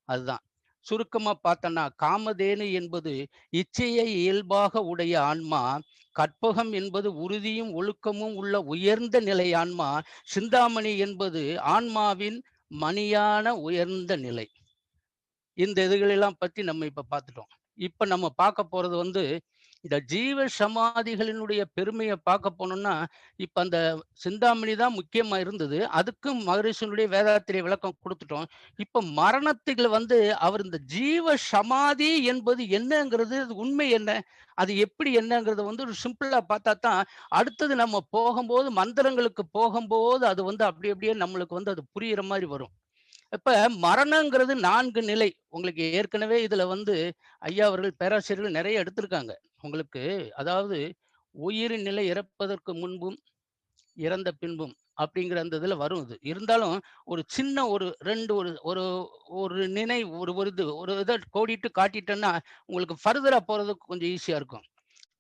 அதுதான் சுருக்கமா பார்த்தோன்னா, காமதேனு என்பது இச்சையை இயல்பாக உடைய ஆன்மா, கற்பகம் என்பது உறுதியும் ஒழுக்கமும் உள்ள உயர்ந்த நிலை ஆன்மா, சிந்தாமணி என்பது ஆன்மாவின் மணியான உயர்ந்த நிலை. இந்த இதுகளெல்லாம் பத்தி நம்ம இப்ப பார்த்துட்டோம். இப்ப நம்ம பார்க்க போறது வந்து இந்த ஜீவ சமாதிகளினுடைய பெருமைய பார்க்க போனோம்னா, இப்ப அந்த சிந்தாமணி தான் முக்கியமா இருந்தது. அதுக்கும் மகரிஷியினுடைய வேதாத்திரிய விளக்கம் குடுத்துட்டோம். இப்ப மரணத்துல வந்து அவர் இந்த ஜீவ சமாதி என்பது என்னங்கிறது, அது உண்மை என்ன? அது எப்படி என்னங்கிறத வந்து ஒரு சிம்பிளா பார்த்தா தான், அடுத்தது நம்ம போகும்போது மந்திரங்களுக்கு போகும்போது, அது வந்து அப்படி அப்படியே நம்மளுக்கு வந்து அது புரியிற மாரி வரும். இப்ப மரணங்கிறது 4 நிலை. உங்களுக்கு ஏற்கனவே இதுல வந்து ஐயா அவர்கள் பேராசிரியர்கள் நெறைய எடுத்திருக்காங்க. உங்களுக்கு அதாவது உயிரின் நிலை இறப்பதற்கு முன்பும், இறந்த பின்பும் அப்படிங்கிற அந்த இதுல வரும் இது. இருந்தாலும் ஒரு சின்ன ஒரு 2 ஒரு ஒரு ஒரு நினைவு ஒரு ஒரு இது ஒரு இத கோடிட்டு காட்டிட்டேன்னா, உங்களுக்கு ஃபர்தரா போறதுக்கு கொஞ்சம் ஈஸியா இருக்கும்.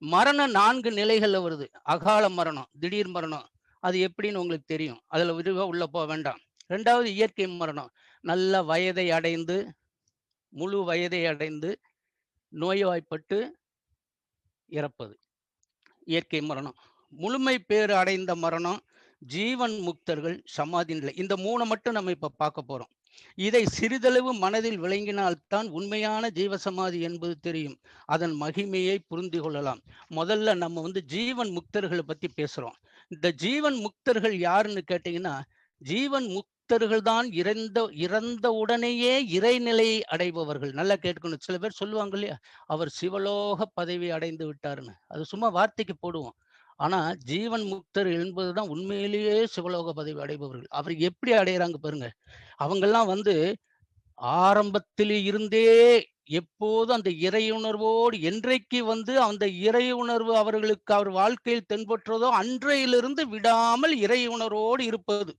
மரணம் 4 நிலைகள்ல வருது. அகால மரணம், திடீர் மரணம். அது எப்படின்னு உங்களுக்கு தெரியும். அதுல விரிவா உள்ள வேண்டாம். 2வது இயற்கை மரணம். நல்ல வயதை அடைந்து, முழு வயதை அடைந்து, நோய்வாய்ப்பட்டு இறப்பது. இயற்கை மரணம். முழுமை பேறு அடைந்த மரணம், ஜீவன் முக்தர்கள், சமாதி நிலை. இந்த 3 மட்டும் நம்ம இப்ப பார்க்க போறோம். இதை சிறிதளவு மனதில் விளங்கினால் தான் உண்மையான ஜீவசமாதி என்பது தெரியும். அதன் மகிமையை புரிந்து கொள்ளலாம். முதல்ல நம்ம வந்து ஜீவன் முக்தர்கள பத்தி பேசுறோம். இந்த ஜீவன் முக்தர்கள் யாருன்னு கேட்டீங்கன்னா, ஜீவன் முக்தர்கள் தான் இறந்த இறந்த உடனேயே இறைநிலையை அடைபவர்கள். நல்லா கேட்டுக்கணும். சில பேர் சொல்லுவாங்க இல்லையா? அவர் சிவலோக பதவி அடைந்து விட்டார்ன்னு. அது சும்மா வார்த்தைக்கு போடுவோம். ஆனா, ஜீவன் முக்தர் என்பதுதான் உண்மையிலேயே சிவலோக பதவி அடைபவர்கள். அவர் எப்படி அடையறாங்க பாருங்க. அவங்கெல்லாம் வந்து ஆரம்பத்திலே இருந்தே எப்போதும் அந்த இறையுணர்வோடு என்றைக்கு வந்து அந்த இறையுணர்வு அவர்களுக்கு அவர் வாழ்க்கையில் தென்பற்றதோ அன்றையிலிருந்து விடாமல் இறையுணர்வோடு இருப்பது.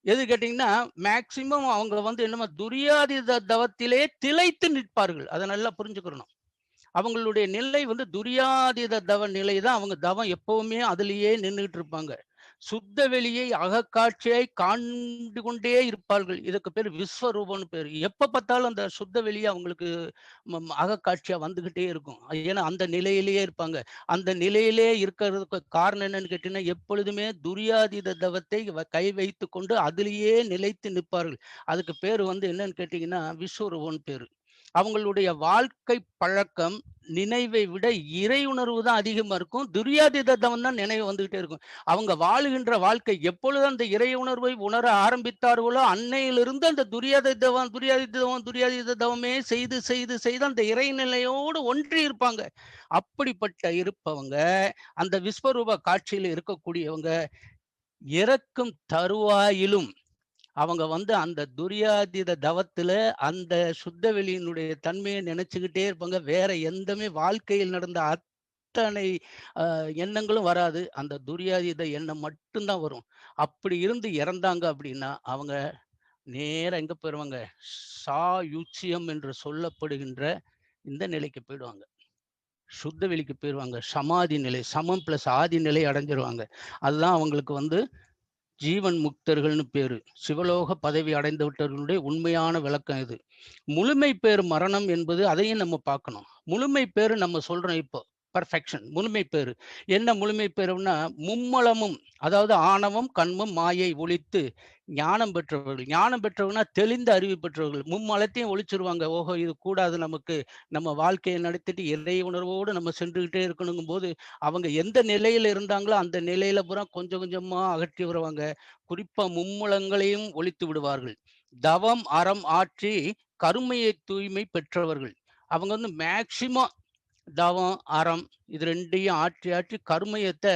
எது கேட்டீங்கன்னா, மேக்ஸிமம் அவங்க வந்து என்னமோ துரியாதீத தவத்திலே திளைத்து நிற்பார்கள். அத நல்லா புரிஞ்சுக்கிறணும். அவங்களுடைய நிலை வந்து துரியாதீத தவ நிலை தான். அவங்க தவம் எப்பவுமே அதிலேயே நின்னுகிட்டு இருப்பாங்க. சுத்த வெளியை அகக்காட்சியாய் காண்டு கொண்டே இருப்பார்கள். இதுக்கு பேரு விஸ்வரூபம்னு பேரு. எப்ப பார்த்தாலும் அந்த சுத்த வெளி அவங்களுக்கு அகக்காட்சியா வந்துகிட்டே இருக்கும். ஏன்னா அந்த நிலையிலேயே இருப்பாங்க. அந்த நிலையிலே இருக்கிறதுக்கு காரணம் என்னன்னு கேட்டீங்கன்னா, எப்பொழுதுமே துரியாதீத தவத்தை கை வைத்துக் கொண்டு அதிலேயே நிலைத்து நிற்பார்கள். அதுக்கு பேரு வந்து என்னன்னு கேட்டீங்கன்னா, விஸ்வரூபம்னு பேரு. அவங்களுடைய வாழ்க்கை பழக்கம் நினைவை விட இறையுணர்வு தான் அதிகமா இருக்கும். துரியாதீத தவம் தான் நினைவு வந்துகிட்டே இருக்கும். அவங்க வாழுகின்ற வாழ்க்கை எப்பொழுது அந்த இறை உணர்வை உணர ஆரம்பித்தார்களோ, அன்னையிலிருந்து அந்த துரியாதீத தவமே செய்து, செய்து, செய்து அந்த இறைநிலையோடு ஒன்றி இருப்பாங்க. அப்படிப்பட்ட இருப்பவங்க, அந்த விஸ்வரூப காட்சியில இருக்கக்கூடியவங்க, இறக்கும் தருவாயிலும் அவங்க வந்து அந்த துரியாதீத தவத்துல அந்த சுத்த வெளியினுடைய தன்மையை நினைச்சுக்கிட்டே இருப்பாங்க. வேற எந்தமே வாழ்க்கையில் நடந்த அத்தனை எண்ணங்களும் வராது. அந்த துரியாதீத எண்ணம் மட்டும் தான் வரும். அப்படி இருந்து இறந்தாங்க அப்படின்னா, அவங்க நேரா எங்க போயிருவாங்க? சாயுச்சியம் என்று சொல்லப்படுகின்ற இந்த நிலைக்கு போயிடுவாங்க. சுத்த வெளிக்கு போயிருவாங்க. சமாதி நிலை. சமம் பிளஸ் ஆதி நிலை அடைஞ்சிருவாங்க. அதுதான் அவங்களுக்கு வந்து ஜீவன் முக்தர்கள்னு பேரு. சிவலோக பதவி அடைந்து விட்டவர்களுடைய உண்மையான விளக்கம் இது. முழுமை பேறு மரணம் என்பது அதையும் நம்ம பார்க்கணும். முழுமை பேறு நம்ம சொல்றோம் இப்போ. பெர்ஃபெக்ஷன் முழுமை பேறு. என்ன முழுமை பேறுன்னா, மும்மலமும் அதாவது ஆணவம், கன்மம், மாயை ஒழித்து ஞானம் பெற்றவர்கள். ஞானம் பெற்றவர்கள்னா தெளிந்த அறிவு பெற்றவர்கள். மும்மலத்தையும் ஒழிச்சிருவாங்க. ஓஹோ! இது கூடாது நமக்கு. நம்ம வாழ்க்கைய நடத்திட்டு இறை உணர்வோடு நம்ம சென்றுகிட்டே இருக்கணுங்கும்போது, அவங்க எந்த நிலையில இருந்தாங்களோ, அந்த நிலையில பூரா கொஞ்சம் கொஞ்சமா அகற்றி வருவாங்க. குறிப்பா மும்மலங்களையும் ஒழித்து விடுவார்கள். தவம், அறம் ஆற்றி கருமையை தூய்மை பெற்றவர்கள். அவங்க வந்து மேக்ஸிமம் தவம், அறம் இது 2யும் ஆற்றி ஆற்றி கருமையத்த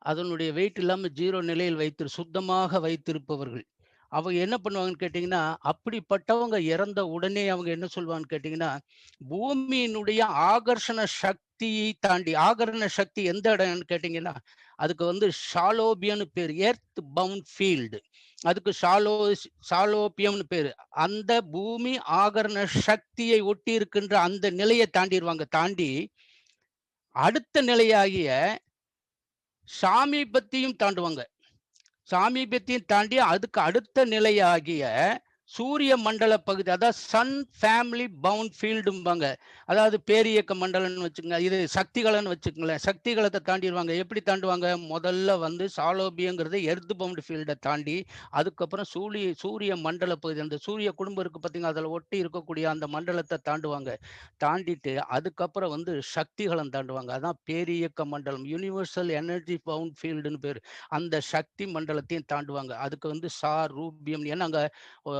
அதனுடைய வெயிட் இல்லாம 0 நிலையில் சுத்தமாக வைத்திருப்பவர்கள். அவங்க என்ன பண்ணுவாங்கன்னு கேட்டீங்கன்னா, அப்படிப்பட்டவங்க இறந்த உடனே அவங்க என்ன சொல்லுவாங்கன்னு கேட்டீங்கன்னா, பூமியினுடைய ஆகர்ஷண சக்தியை தாண்டி ஆகரண சக்தி எந்த இடம்னு கேட்டீங்கன்னா, அதுக்கு வந்து ஷாலோபியம்னு பேரு. Earth bound field. அதுக்கு ஷாலோபியம்னு பேரு. அந்த பூமி ஆகரண சக்தியை ஒட்டி இருக்கின்ற அந்த நிலைய தாண்டிருவாங்க. தாண்டி அடுத்த நிலையாகிய சாமீபத்தியும் தாண்டுவாங்க. சாமீபத்தியம் தாண்டி அதுக்கு அடுத்த நிலையாகிய சூரிய மண்டல பகுதி, அதாவது சன் ஃபேமிலி பவுண்ட் ஃபீல்டும்பாங்க. அதாவது பேரியக்க மண்டலம்னு வச்சுக்கோங்க. இது சக்திகளன்னு வச்சுக்கங்களேன். சக்திகளத்த தாண்டிருவாங்க. எப்படி தாண்டுவாங்க? முதல்ல வந்து சாலோபியங்கிறது எர்த் பவுண்ட் ஃபீல்ட தாண்டி, அதுக்கப்புறம் சூரிய மண்டல பகுதி, அந்த சூரிய குடும்பம் இருக்கு பார்த்தீங்களா? அதில ஒட்டி இருக்கக்கூடிய அந்த மண்டலத்த தாண்டுவாங்க. தாண்டிட்டு அதுக்கப்புறம் வந்து சக்திகளம் தாண்டுவாங்க. அதான் பேரியக்க மண்டலம். யுனிவர்சல் எனர்ஜி பவுண்ட் ஃபீல்டுன்னு பேரு. அந்த சக்தி மண்டலத்தையும் தாண்டுவாங்க. அதுக்கு வந்து ரூபியம், ஏன்னா அங்க ஒ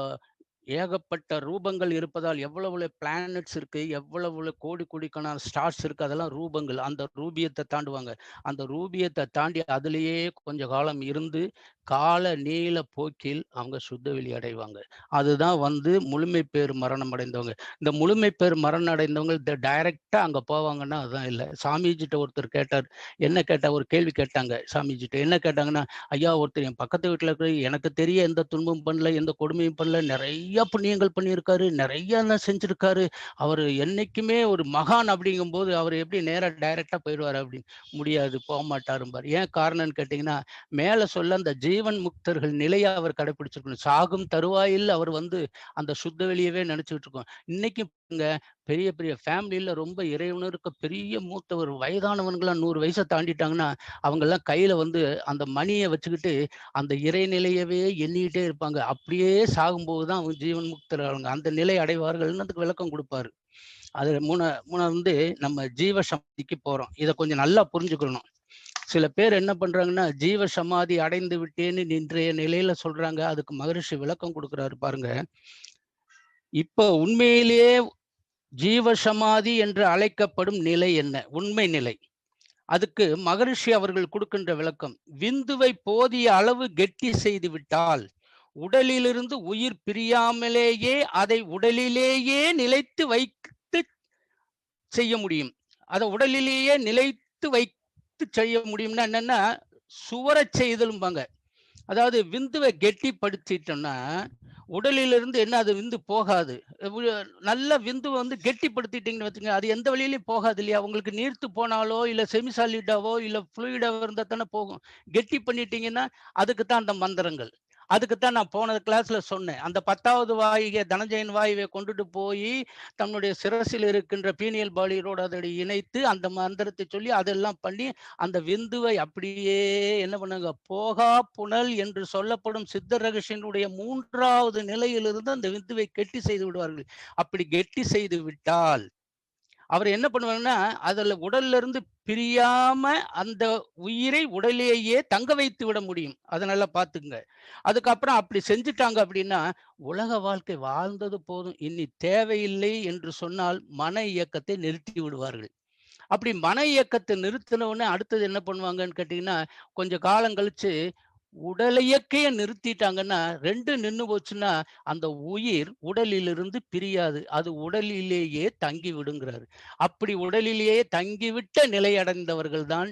ஏகப்பட்ட ரூபங்கள் இருப்பதால், எவ்வளவு பிளானட்ஸ் இருக்கு, எவ்வளவு கோடி கோடிக்கணக்கான ஸ்டார்ஸ் இருக்கு, அதெல்லாம் ரூபங்கள். அந்த ரூபியத்தை தாண்டுவாங்க. அந்த ரூபியத்தை தாண்டி அதிலேயே கொஞ்ச காலம் இருந்து கால நீள போக்கில் அவங்க சுத்த வெளி அடைவாங்க. அதுதான் வந்து முழுமை பேர் மரணம் அடைந்தவங்க. இந்த முழுமை பேர் மரணம் அடைந்தவங்க டைரக்டா அங்க போவாங்கன்னா அதுதான் இல்லை. சாமிஜிட்ட ஒருத்தர் கேட்டார். என்ன கேட்டா, ஒரு கேள்வி கேட்டாங்க சாமிஜிட்ட. என்ன கேட்டாங்கன்னா, ஐயா, ஒருத்தர் என் பக்கத்து வீட்டுல இருக்கிற, எனக்கு தெரிய எந்த துன்பமும் பண்ணல, எந்த கொடுமையும் பண்ணல, நிறைய புண்ணியங்கள் பண்ணியிருக்காரு, நிறைய செஞ்சிருக்காரு, அவர் என்னைக்குமே ஒரு மகான். அப்படிங்கும்போது அவர் எப்படி நேரா டைரக்டா போயிடுவார் அப்படின்னு? முடியாது, போக மாட்டாரும்பார். ஏன் காரணம்னு கேட்டீங்கன்னா, மேல சொல்ல அந்த ஜீவன் முக்தர்கள் நிலையை அவர் கடைபிடிச்சிருக்கணும். சாகும் தருவாயில் அவர் வந்து அந்த சுத்த வெளியவே நினைச்சுட்டு இருக்கோம். இன்னைக்கு பெரிய பெரிய ஃபேமிலியில ரொம்ப இறைவனருக்கு பெரிய மூத்தவர் வயதானவன்களாம் 100 வயசை தாண்டிட்டாங்கன்னா, அவங்கெல்லாம் கையில வந்து அந்த மணியை வச்சுக்கிட்டு அந்த இறைநிலையவே எண்ணிக்கிட்டே இருப்பாங்க. அப்படியே சாகும்போது தான் அவங்க ஜீவன் முக்தராங்க, அந்த நிலை அடைவார்கள்னு அதுக்கு விளக்கம் கொடுப்பாரு. அது வந்து நம்ம ஜீவ சமாதிக்கு போறோம். இதை கொஞ்சம் நல்லா புரிஞ்சுக்கணும். சில பேர் என்ன பண்றாங்கன்னா, ஜீவ சமாதி அடைந்து விட்டேன்னு இன்றைய நிலையில சொல்றாங்க. அதுக்கு மகரிஷி விளக்கம் கொடுக்குறாரு பாருங்க. இப்ப உண்மையிலேயே ஜீவ சமாதி என்று அழைக்கப்படும் நிலை என்ன? உண்மை நிலை. அதுக்கு மகரிஷி அவர்கள் கொடுக்கின்ற விளக்கம், விந்துவை போதிய அளவு கெட்டி செய்து விட்டால் உடலிலிருந்து உயிர் பிரியாமலேயே அதை உடலிலேயே நிலைத்து வைத்து செய்ய முடியும். அதை உடலிலேயே நிலைத்து வைத்து செய்ய முடியும்னா என்னன்னா, சுவரச் செய்தலும்பாங்க. அதாவது விந்துவை கெட்டிப்படுத்திட்டோம்னா உடலிலிருந்து என்ன, அது விந்து போகாது. நல்ல விந்துவை வந்து கெட்டிப்படுத்திட்டீங்கன்னு வச்சுங்க, அது எந்த வழியிலையும் போகாது இல்லையா? உங்களுக்கு நீர்த்து போனாலோ இல்ல செமிசாலிடாவோ இல்ல ஃப்ளூயிடாவோ இருந்தா தானே போகும். கெட்டி பண்ணிட்டீங்கன்னா அதுக்கு தான் அந்த மந்திரங்கள். அதுக்கு தான் நான் போன கிளாஸ்ல சொன்னேன். அந்த 10வது வாயுவை, தனஞ்சயன் வாயுவை கொண்டுட்டு போய் தன்னுடைய சிரசில் இருக்கின்ற பீனியல் பாடியோடு அதை இணைத்து அந்த மந்திரத்தை சொல்லி அதெல்லாம் பண்ணி அந்த விந்துவை அப்படியே என்ன பண்ணுங்க, போகா புனல் என்று சொல்லப்படும் சித்த ரகசியனுடைய 3வது நிலையிலிருந்து அந்த விந்துவை கெட்டி செய்து விடுவார்கள். அப்படி கெட்டி செய்து விட்டால் அவர் என்ன பண்ணுவாங்கன்னா, அதுல உடல்ல இருந்து பிரியாம அந்த உயிரை உடலேயே தங்க வைத்து விட முடியும். அத நல்லா பார்த்துக்குங்க. அதுக்கப்புறம் அப்படி செஞ்சுட்டாங்க அப்படின்னா, உலக வாழ்க்கை வாழ்ந்தது போதும், இனி தேவையில்லை என்று சொன்னால் மன இயக்கத்தை நிறுத்தி விடுவார்கள். அப்படி மன இயக்கத்தை நிறுத்தின உடனே அடுத்தது என்ன பண்ணுவாங்கன்னு கேட்டீங்கன்னா, கொஞ்சம் காலம் கழிச்சு உடல் இயக்கையே நிறுத்திட்டாங்கன்னா, 2 நின்னு போச்சுன்னா, அந்த உயிர் உடலிலிருந்து பிரியாது. அது உடலிலேயே தங்கி விடுங்கிறாரு. அப்படி உடலிலேயே தங்கிவிட்ட நிலை அடைந்தவர்கள் தான்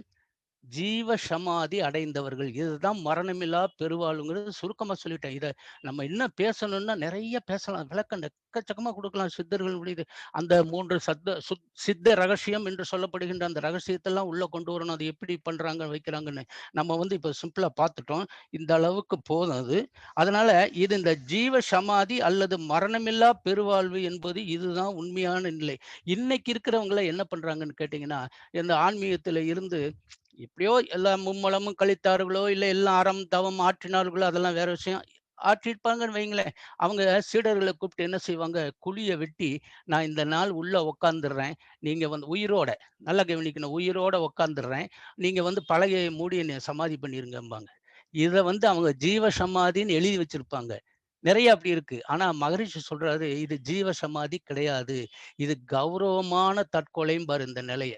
ஜீவ சமாதி அடைந்தவர்கள். இதுதான் மரணமில்லா பெருவாழ்வுங்கிறது சுருக்கமா சொல்லிட்டேன். இத நம்ம இன்னும் பேசணும்னா நெறைய பேசலாம். விளக்கம் எக்கச்சக்கமா குடுக்கலாம் சித்தர்களுடைய அந்த 3 சித்த ரகசியம் என்று சொல்லப்படுகின்ற அந்த ரகசியத்தெல்லாம் உள்ள கொண்டு வரணும். அது எப்படி பண்றாங்க, வைக்கிறாங்கன்னு. நம்ம வந்து இப்ப சிம்பிளா பார்த்துட்டோம். இந்த அளவுக்கு போதும் அது. அதனால இந்த ஜீவ சமாதி அல்லது மரணமில்லா பெருவாழ்வு என்பது இதுதான் உண்மையான நிலை. இன்னைக்கு இருக்கிறவங்கலாம் என்ன பண்றாங்கன்னு கேட்டீங்கன்னா, இந்த ஆன்மீகத்தில இருந்து எப்படியோ எல்லா மும்மலமும் கழித்தார்களோ, இல்ல எல்லாம் அறம், தவம் ஆற்றினார்களோ, அதெல்லாம் வேற விஷயம். ஆற்றியிருப்பாங்கன்னு வைங்களேன். அவங்க சீடர்கள கூப்பிட்டு என்ன செய்வாங்க, குழிய வெட்டி, நான் இந்த நாள் உள்ள உட்காந்துர்றேன். நீங்க வந்து உயிரோட, நல்லா கவனிக்கணும், உயிரோட உட்காந்துர்றேன். நீங்க வந்து பலகைய மூடி என்னைய சமாதி பண்ணிருங்கம்பாங்க. இத வந்து அவங்க ஜீவ சமாதின்னு எழுதி வச்சிருப்பாங்க. நெறைய அப்படி இருக்கு. ஆனா மகரிஷி சொல்றாரு, இது ஜீவ சமாதி கிடையாது. இது கௌரவமான தற்கொலைம்பாரு இந்த நிலைய.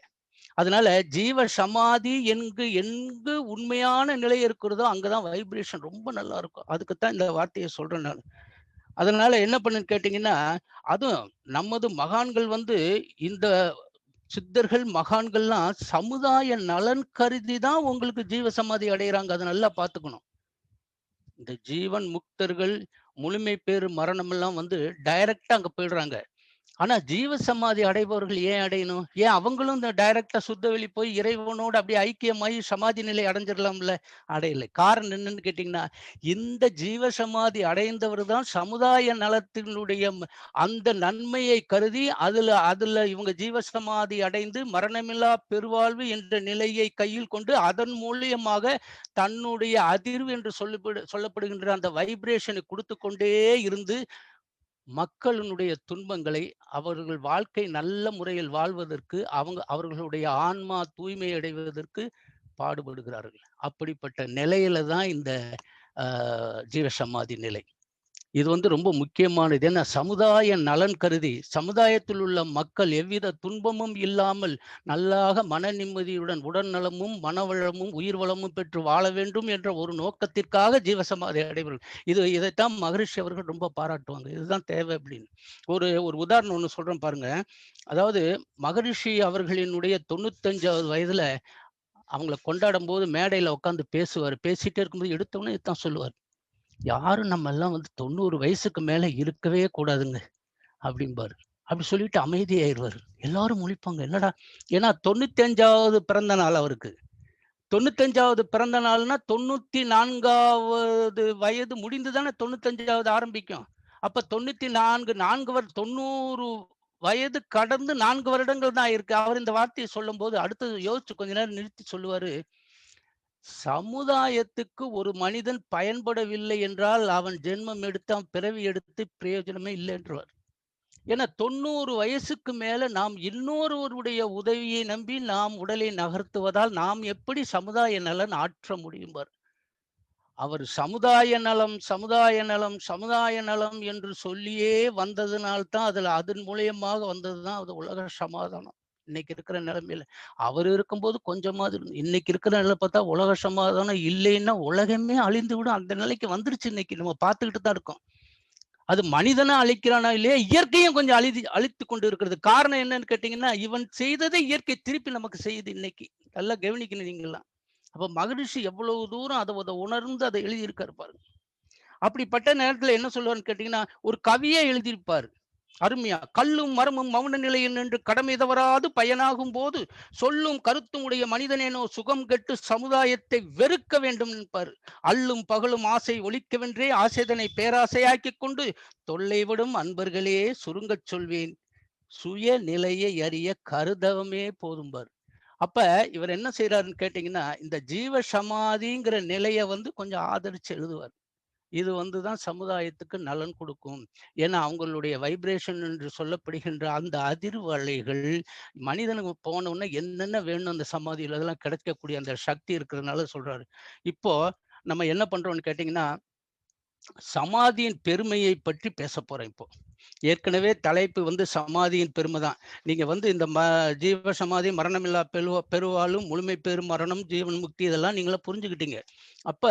அதனால ஜீவ சமாதி எங்கு எங்கு உண்மையான நிலை இருக்கிறதோ அங்கதான் வைப்ரேஷன் ரொம்ப நல்லா இருக்கும். அதுக்குத்தான் இந்த வார்த்தையை சொல்றேன் நான். அதனால என்ன பண்ணுன்னு கேட்டீங்கன்னா, அதுவும் நமது மகான்கள் வந்து இந்த சித்தர்கள் மகான்கள்லாம் சமுதாய நலன் கருதி தான் உங்களுக்கு ஜீவ சமாதி அடையறாங்க. அதை நல்லா பார்த்துக்கணும். இந்த ஜீவன் முக்தர்கள் முழுமை பேறு மரணம் எல்லாம் வந்து டைரக்டா அங்க போயிடுறாங்க. ஆனா ஜீவ சமாதி அடைபவர்கள் ஏன் அடையணும்? ஏன் அவங்களும் இந்த டைரக்டா சுத்தவெளி போய் இறைவனோடு அப்படியே ஐக்கியமாயி சமாதி நிலை அடைஞ்சிடலாம்ல? அடையல. காரணம் என்னன்னு கேட்டீங்கன்னா, இந்த ஜீவ சமாதி அடைந்தவர் தான் சமுதாய நலத்தினுடைய அந்த நன்மையை கருதி அதுல அதுல இவங்க ஜீவ சமாதி அடைந்து மரணமில்லா பெருவாழ்வு என்ற நிலையை கையில் கொண்டு அதன் மூலியமாக தன்னுடைய அதிர்வு என்று சொல்லப்படுகின்ற அந்த வைப்ரேஷனை கொடுத்து கொண்டே இருந்து மக்களினுடைய துன்பங்களை அவர்கள் வாழ்க்கை நல்ல முறையில் வாழ்வதற்கு அவர்களுடைய ஆன்மா தூய்மை அடைவதற்கு பாடுபடுகிறார்கள். அப்படிப்பட்ட நிலையில தான் இந்த ஜீவசமாதி நிலை. இது ரொம்ப முக்கியமானது. ஏன்னா சமுதாய நலன் கருதி சமுதாயத்தில் உள்ள மக்கள் எவ்வித துன்பமும் இல்லாமல் நல்லாக மன நிம்மதியுடன் உடல் நலமும் மனவளமும் உயிர் வளமும் பெற்று வாழ வேண்டும் என்ற ஒரு நோக்கத்திற்காக ஜீவசமாதி அடைவர்கள். இதைத்தான் மகரிஷி அவர்கள் ரொம்ப பாராட்டுவாங்க. இதுதான் தேவை அப்படின்னு. ஒரு ஒரு உதாரணம் ஒன்று சொல்றேன் பாருங்க. அதாவது மகரிஷி அவர்களினுடைய 95வது வயதுல அவங்கள கொண்டாடும் போது மேடையில உட்காந்து பேசுவார். பேசிட்டே இருக்கும்போது எடுத்தோடனே இதுதான் சொல்லுவார். யாரும் நம்ம எல்லாம் 90 வயசுக்கு மேல இருக்கவே கூடாதுங்க அப்படிம்பாரு. அப்படி சொல்லிட்டு அமைதியாயிருவாரு. எல்லாரும் முழிப்பாங்க. என்னடா? ஏன்னா 95வது பிறந்த நாள் அவருக்கு. 95வது பிறந்த நாள்னா 94வது வயது முடிந்து தானே 95வது ஆரம்பிக்கும். அப்ப 94 90 வயது கடந்து 4 வருடங்கள் தான் இருக்கு. அவர் இந்த வார்த்தையை சொல்லும்போது அடுத்தது யோசிச்சு கொஞ்ச நேரம் நிறுத்தி சொல்லுவாரு. சமுதாயத்துக்கு ஒரு மனிதன் பயன்படவில்லை என்றால் அவன் ஜென்மம் எடுத்து அவன் பிறவி எடுத்து பிரயோஜனமே இல்லை என்றார். ஏன்னா 90 வயசுக்கு மேல நாம் இன்னொருவருடைய உதவியை நம்பி நாம் உடலை நகர்த்துவதால் நாம் எப்படி சமுதாய நலன் ஆற்ற முடியும் பார். அவர் சமுதாய நலம் சமுதாய நலம் சமுதாய நலம் என்று சொல்லியே வந்ததுனால்தான் அதன் மூலியமாக வந்ததுதான் அது உலக சமாதானம். இன்னைக்கு இருக்கிற நிலைமையில அவர் இருக்கும்போது கொஞ்சமாவது இன்னைக்கு இருக்கிற நிலை பார்த்தா உலக சமாதானம் இல்லைன்னா உலகமே அழிந்து விடும். அந்த நிலைக்கு வந்துருச்சு. இன்னைக்கு நம்ம பார்த்துக்கிட்டு தான் இருக்கோம். அது மனிதனா அழிக்கிறானா இல்லையா, இயற்கையும் கொஞ்சம் அழித்து கொண்டு இருக்கிறது. காரணம் என்னன்னு கேட்டீங்கன்னா, இவன் செய்ததை இயற்கை திருப்பி நமக்கு செய்யுது இன்னைக்கு. நல்லா கவனிக்கணும் நீங்கெல்லாம். அப்ப மகரிஷி எவ்வளவு தூரம் அதை உணர்ந்து அதை எழுதியிருக்காரு பாருங்க. அப்படிப்பட்ட நேரத்துல என்ன சொல்லுவாருன்னு கேட்டீங்கன்னா, ஒரு கவியே எழுதியிருப்பாரு அருமையா. கல்லும் மரமும் மௌன நிலையில் நின்று கடமை தவறாது பயனாகும் போது சொல்லும் கருத்தும் உடைய மனிதனேனோ சுகம் கெட்டு சமுதாயத்தை வெறுக்க வேண்டும் என்பார். அல்லும் பகலும் ஆசை ஒழிக்கவென்றே ஆசைதனை பேராசையாக்கிக் கொண்டு தொல்லை விடும் அன்பர்களே சுருங்கச் சொல்வேன் சுய நிலையை அறிய கருதவமே போதும்பார். அப்ப இவர் என்ன செய்யறாருன்னு கேட்டீங்கன்னா, இந்த ஜீவ சமாதிங்கிற நிலையை கொஞ்சம் ஆதரிச்சு எழுதுவார். இது தான் சமுதாயத்துக்கு நலன் கொடுக்கும். ஏன்னா அவங்களுடைய வைப்ரேஷன் என்று சொல்லப்படுகின்ற அந்த அதிர்வு அலைகள் மனிதனுக்கு போன உடனே என்னென்ன வேணும் அந்த சமாதியில் அதெல்லாம் கிடைக்கக்கூடிய அந்த சக்தி இருக்கிறதுனால சொல்றாரு. இப்போ நம்ம என்ன பண்றோம்னு கேட்டீங்கன்னா, சமாதியின் பெருமையை பற்றி பேச போறேன் இப்போ. ஏற்கனவே தலைப்பு சமாதியின் பெருமை தான். நீங்க இந்த ஜீவ சமாதி மரணமில்லா பெருவாழும் முழுமை பெரும் மரணம் ஜீவன் முக்தி இதெல்லாம் நீங்களா புரிஞ்சுக்கிட்டீங்க. அப்ப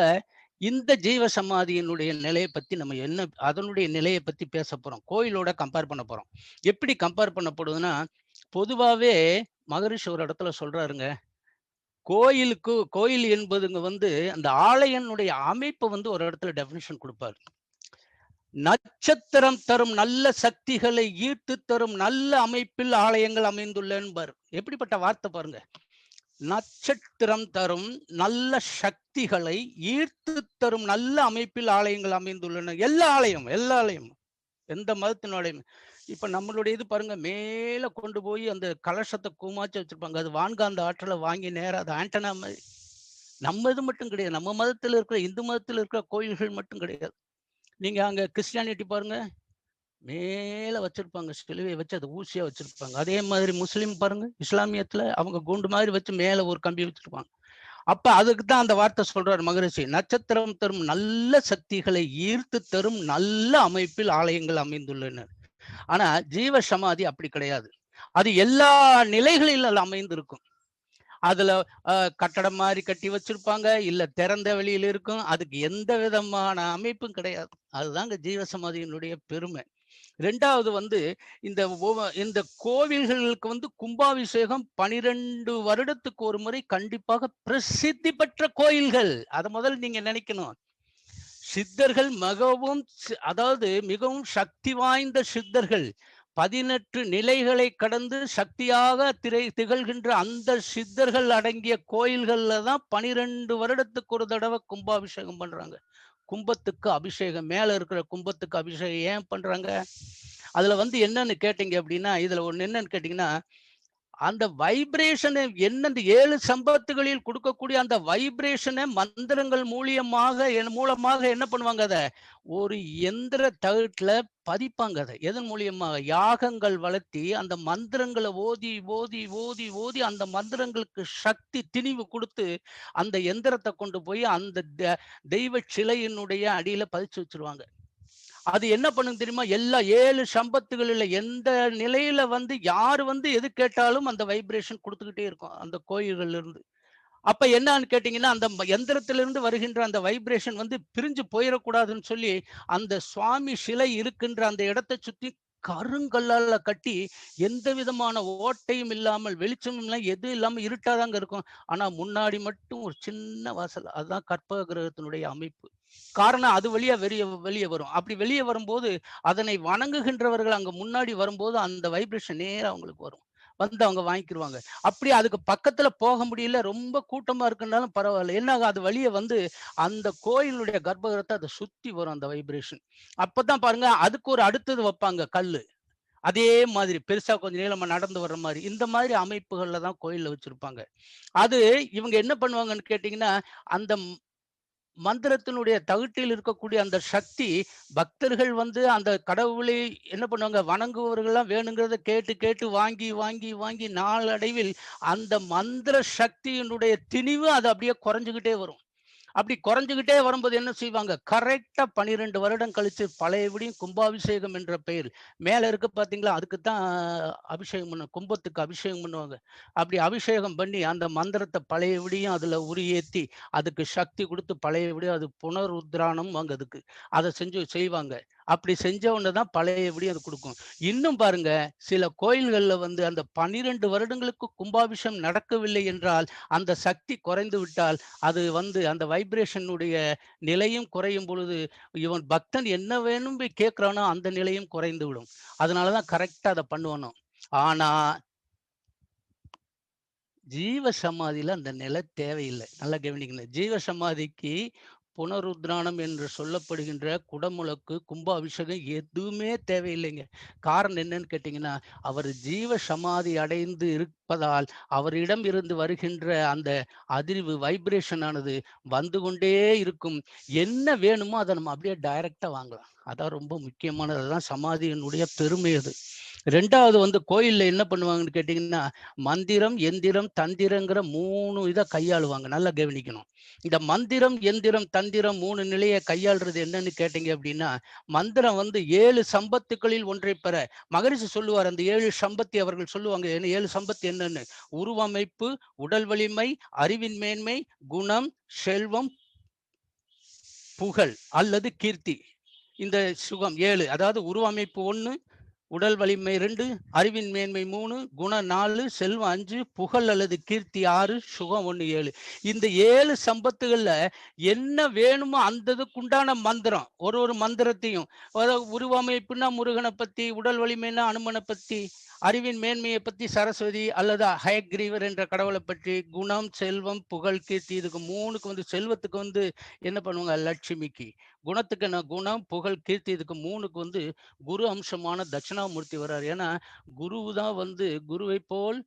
இந்த ஜீவ சமாதியினுடைய நிலையை பத்தி நம்ம அதனுடைய நிலையை பத்தி பேச போறோம். கோயிலோட கம்பேர் பண்ண போறோம். எப்படி கம்பேர் பண்ணப்படுதுன்னா, பொதுவாவே மகரிஷி ஒரு இடத்துல சொல்றாருங்க. கோயில் என்பதுங்க அந்த ஆலயனுடைய அமைப்பு ஒரு இடத்துல டெஃபினிஷன் கொடுப்பாரு. நட்சத்திரம் தரும் நல்ல சக்திகளை ஈர்த்து தரும் நல்ல அமைப்பில் ஆலயங்கள் அமைந்துள்ளனர். எப்படிப்பட்ட வார்த்தை பாருங்க. நட்சத்திரம் தரும் நல்ல சக்திகளை ஈர்த்து தரும் நல்ல அமைப்பில் ஆலயங்கள் அமைந்துள்ளன. எல்லா ஆலயம் எந்த மதத்தினுடைய இப்ப நம்மளுடைய இது பாருங்க, மேல கொண்டு போய் அந்த கலசத்தை கூமாச்சு வச்சிருப்பாங்க. அது வான்காந்த ஆற்றலை வாங்கி நேரம் அது ஆண்டனா மாதிரி. நம்ம இது மட்டும் கிடையாது. நம்ம மதத்தில் இருக்கிற இந்து மதத்தில் இருக்கிற கோயில்கள் மட்டும் கிடையாது. நீங்க அங்க கிறிஸ்டியானிட்டி பாருங்க, மேல வச்சிருப்பாங்க சிலுவையை வச்சு அதை ஊசியா வச்சிருப்பாங்க. அதே மாதிரி முஸ்லீம் பாருங்க, இஸ்லாமியத்துல அவங்க குண்டு மாதிரி வச்சு மேல ஒரு கம்பி வச்சிருப்பாங்க. அப்ப அதுக்கு தான் அந்த வார்த்தை சொல்றாரு மகரிஷி. நட்சத்திரம் தரும் நல்ல சக்திகளை ஈர்த்து தரும் நல்ல அமைப்பில் ஆலயங்கள் அமைந்துள்ளன. ஆனா ஜீவ சமாதி அப்படி கிடையாது. அது எல்லா நிலைகளில் அமைந்திருக்கும். அதுல கட்டடம் மாதிரி கட்டி வச்சிருப்பாங்க, இல்ல திறந்த வெளியில் இருக்கும். அதுக்கு எந்த விதமான அமைப்பும் கிடையாது. அதுதாங்க ஜீவ சமாதியினுடைய பெருமை. 2வது இந்த இந்த கோவில்களுக்கு கும்பாபிஷேகம் 12 வருடத்துக்கு ஒரு முறை கண்டிப்பாக பிரசித்தி பெற்ற கோயில்கள். அதை முதல்ல நீங்க நினைக்கணும். சித்தர்கள் மிகவும் சக்தி வாய்ந்த சித்தர்கள் 18 நிலைகளை கடந்து சக்தியாக திகழ்கின்ற அந்த சித்தர்கள் அடங்கிய கோயில்கள்ல தான் 12 வருடத்துக்கு ஒரு தடவை கும்பாபிஷேகம் பண்றாங்க. கும்பத்துக்கு அபிஷேகம், மேல இருக்கிற கும்பத்துக்கு அபிஷேகம் ஏன் பண்றாங்க? அதுல வந்து என்னன்னு கேட்டீங்க அப்படின்னா, இதுல ஒண்ணு என்னன்னு கேட்டீங்கன்னா, அந்த வைப்ரேஷன் என்ன, இந்த 7 சம்பத்துகளில் கொடுக்கக்கூடிய அந்த வைப்ரேஷனை மந்திரங்கள் மூலமாக என்ன பண்ணுவாங்க? அத ஒரு எந்திர தகட்டுல பதிப்பாங்க. அதை எதன் மூலியமாக? யாகங்கள் வளர்த்தி அந்த மந்திரங்களை ஓதி ஓதி ஓதி ஓதி அந்த மந்திரங்களுக்கு சக்தி திணிவு கொடுத்து அந்த எந்திரத்தை கொண்டு போய் அந்த தெய்வ சிலையினுடைய அடியில பதிச்சு வச்சிருவாங்க. அது என்ன பண்ணுங்க தெரியுமா? எல்லா 7 சம்பத்துகளில எந்த நிலையில வந்து யாரு வந்து எது கேட்டாலும் அந்த வைப்ரேஷன் குடுத்துக்கிட்டே இருக்கும், அந்த கோயில்கள்ல இருந்து. அப்ப என்னான்னு கேட்டீங்கன்னா, அந்த எந்திரத்திலிருந்து வருகின்ற அந்த வைப்ரேஷன் வந்து பிரிஞ்சு போயிறக்கூடாதுன்னு சொல்லி, அந்த சுவாமி சிலை இருக்கின்ற அந்த இடத்தை சுத்தி கருங்கல்லால கட்டி, எந்த விதமான ஓட்டையும் இல்லாமல், வெளிச்சமும் இல்ல, எதுவும் இல்லாம இருட்டாதாங்க இருக்கும். ஆனா முன்னாடி மட்டும் ஒரு சின்ன வாசல். அதுதான் கற்பக கிரகத்தினுடைய அமைப்பு. காரணம் அது வழியா வெளிய வரும். அப்படி வெளிய வரும்போது, அதனை வணங்குகின்றவர்கள் அங்க முன்னாடி வரும்போது, அந்த வைப்ரேஷன் நேரா அவங்களுக்கு வரும். வந்து அவங்க வாங்கிக்கிருவாங்க. அப்படி அதுக்கு பக்கத்துல போக முடியல, ரொம்ப கூட்டமா இருக்குன்னாலும் பரவாயில்ல. என்ன ஆகும்? அது வழிய வந்து அந்த கோயிலுடைய கர்ப்பகிரகத்தை அத சுத்தி வரும் அந்த வைப்ரேஷன். அப்பதான் பாருங்க, அதுக்கு ஒரு அடுத்தது வைப்பாங்க கல்லு. அதே மாதிரி பெருசா கொஞ்சம் நீளமா நடந்து வர்ற மாரி. இந்த மாதிரி அமைப்புகள்ல தான் கோயில்ல வச்சிருப்பாங்க. அது இவங்க என்ன பண்ணுவாங்கன்னு கேட்டீங்கன்னா, அந்த மந்திரத்தினுடைய தகுட்டில் இருக்கக்கூடிய அந்த சக்தி, பக்தர்கள் வந்து அந்த கடவுளை என்ன பண்ணுவாங்க, வணங்குபவர்கள்லாம் வேணுங்கிறத கேட்டு கேட்டு வாங்கி வாங்கி வாங்கி நாளடைவில் அந்த மந்திர சக்தியினுடைய திணிவு அது அப்படியே குறைஞ்சுகிட்டே வரும். அப்படி குறைஞ்சுகிட்டே வரும்போது என்ன செய்வாங்க, கரெக்டா 12 வருடம் கழிச்சு பழையபடியும் கும்பாபிஷேகம் என்ற பெயர் மேல இருக்கு பாத்தீங்களா, அதுக்குத்தான் அபிஷேகம் பண்ண, கும்பத்துக்கு அபிஷேகம் பண்ணுவாங்க. அப்படி அபிஷேகம் பண்ணி அந்த மந்திரத்தை பழையபடியும் அதுல உரியேத்தி அதுக்கு சக்தி கொடுத்து பழையபடியும் அது புனருத்ராணம் வாங்க, அதுக்கு அதை செய்வாங்க. அப்படி செஞ்ச உடனே தான் பழையபடியும் அது கொடுக்கும். இன்னும் பாருங்க, சில கோயில்கள்ல வந்து அந்த 12 வருடங்களுக்கு கும்பாபிஷேகம் நடக்கவில்லை என்றால், அந்த சக்தி குறைந்து விட்டால், அது வந்து அந்த வைப்ரேஷனுடைய நிலையும் குறையும் பொழுது, இவன் பக்தன் என்ன வேணும் போய் கேட்கிறானோ அந்த நிலையும் குறைந்து விடும். அதனாலதான் கரெக்டா அதை பண்ணுவணும். ஆனா ஜீவ சமாதியில அந்த நிலை தேவையில்லை. நல்லா கவனிக்கணும். ஜீவ சமாதிக்கு புனருத்ராணம் என்று சொல்லப்படுகின்ற குடமுழக்கு, கும்பாபிஷேகம் எதுவுமே தேவையில்லைங்க. காரணம் என்னன்னு கேட்டீங்கன்னா, அவர் ஜீவ சமாதி அடைந்து இருப்பதால், அவரிடம் இருந்து வருகின்ற அந்த அதிர்வு வைப்ரேஷன் ஆனது வந்து கொண்டே இருக்கும். என்ன வேணுமோ அதை நம்ம அப்படியே டைரக்டா வாங்கலாம். அதான் ரொம்ப முக்கியமானது. அதுதான் சமாதியினுடைய பெருமை அது. 2வது வந்து கோயில்ல என்ன பண்ணுவாங்கன்னு கேட்டீங்கன்னா, மந்திரம், எந்திரம், தந்திரங்கிற 3 இத கையாளுவாங்க. நல்லா கவனிக்கணும். இந்த மந்திரம், எந்திரம், தந்திரம் 3 நிலைய கையாள்றது என்னன்னு கேட்டீங்க அப்படின்னா, மந்திரம் வந்து 7 சம்பத்துக்களில் ஒன்றை பெற மகரிஷி சொல்லுவார். அந்த 7 சம்பத்தி அவர்கள் சொல்லுவாங்க. 7 சம்பத்து என்னன்னு? உருவமைப்பு, உடல் வலிமை, அறிவின் மேன்மை, குணம், செல்வம், புகழ் அல்லது கீர்த்தி. இந்த சுகம் 7, அதாவது உருவமைப்பு 1, உடல் வலிமை 2, அறிவின் மேன்மை 3, குணம் 4, செல்வம் 5, புகழ் அல்லது கீர்த்தி 6, சுகம் 1, 7. இந்த 7 சம்பத்துகள்ல என்ன வேணுமோ அந்த இதுக்குண்டான மந்திரம், ஒரு மந்திரத்தையும், உருவமைப்புன்னா முருகனை பத்தி, உடல் வலிமைன்னா அனுமனை பத்தி, அறிவின் மேன்மையை பத்தி சரஸ்வதி அல்லது ஹயக்ரீவர் என்ற கடவுளை பற்றி, குணம், செல்வம், புகழ், கீர்த்தி, இதுக்கு 3க்கு வந்து செல்வத்துக்கு வந்து என்ன பண்ணுவாங்க, லட்சுமிக்கு. குணத்துக்கு என்ன, குணம், புகழ், கீர்த்தி, இதுக்கு 3க்கு வந்து குரு அம்சமான தட்சிணாமூர்த்தி வர்றாரு. ஏன்னா குருவு தான் வந்து குருவை போல்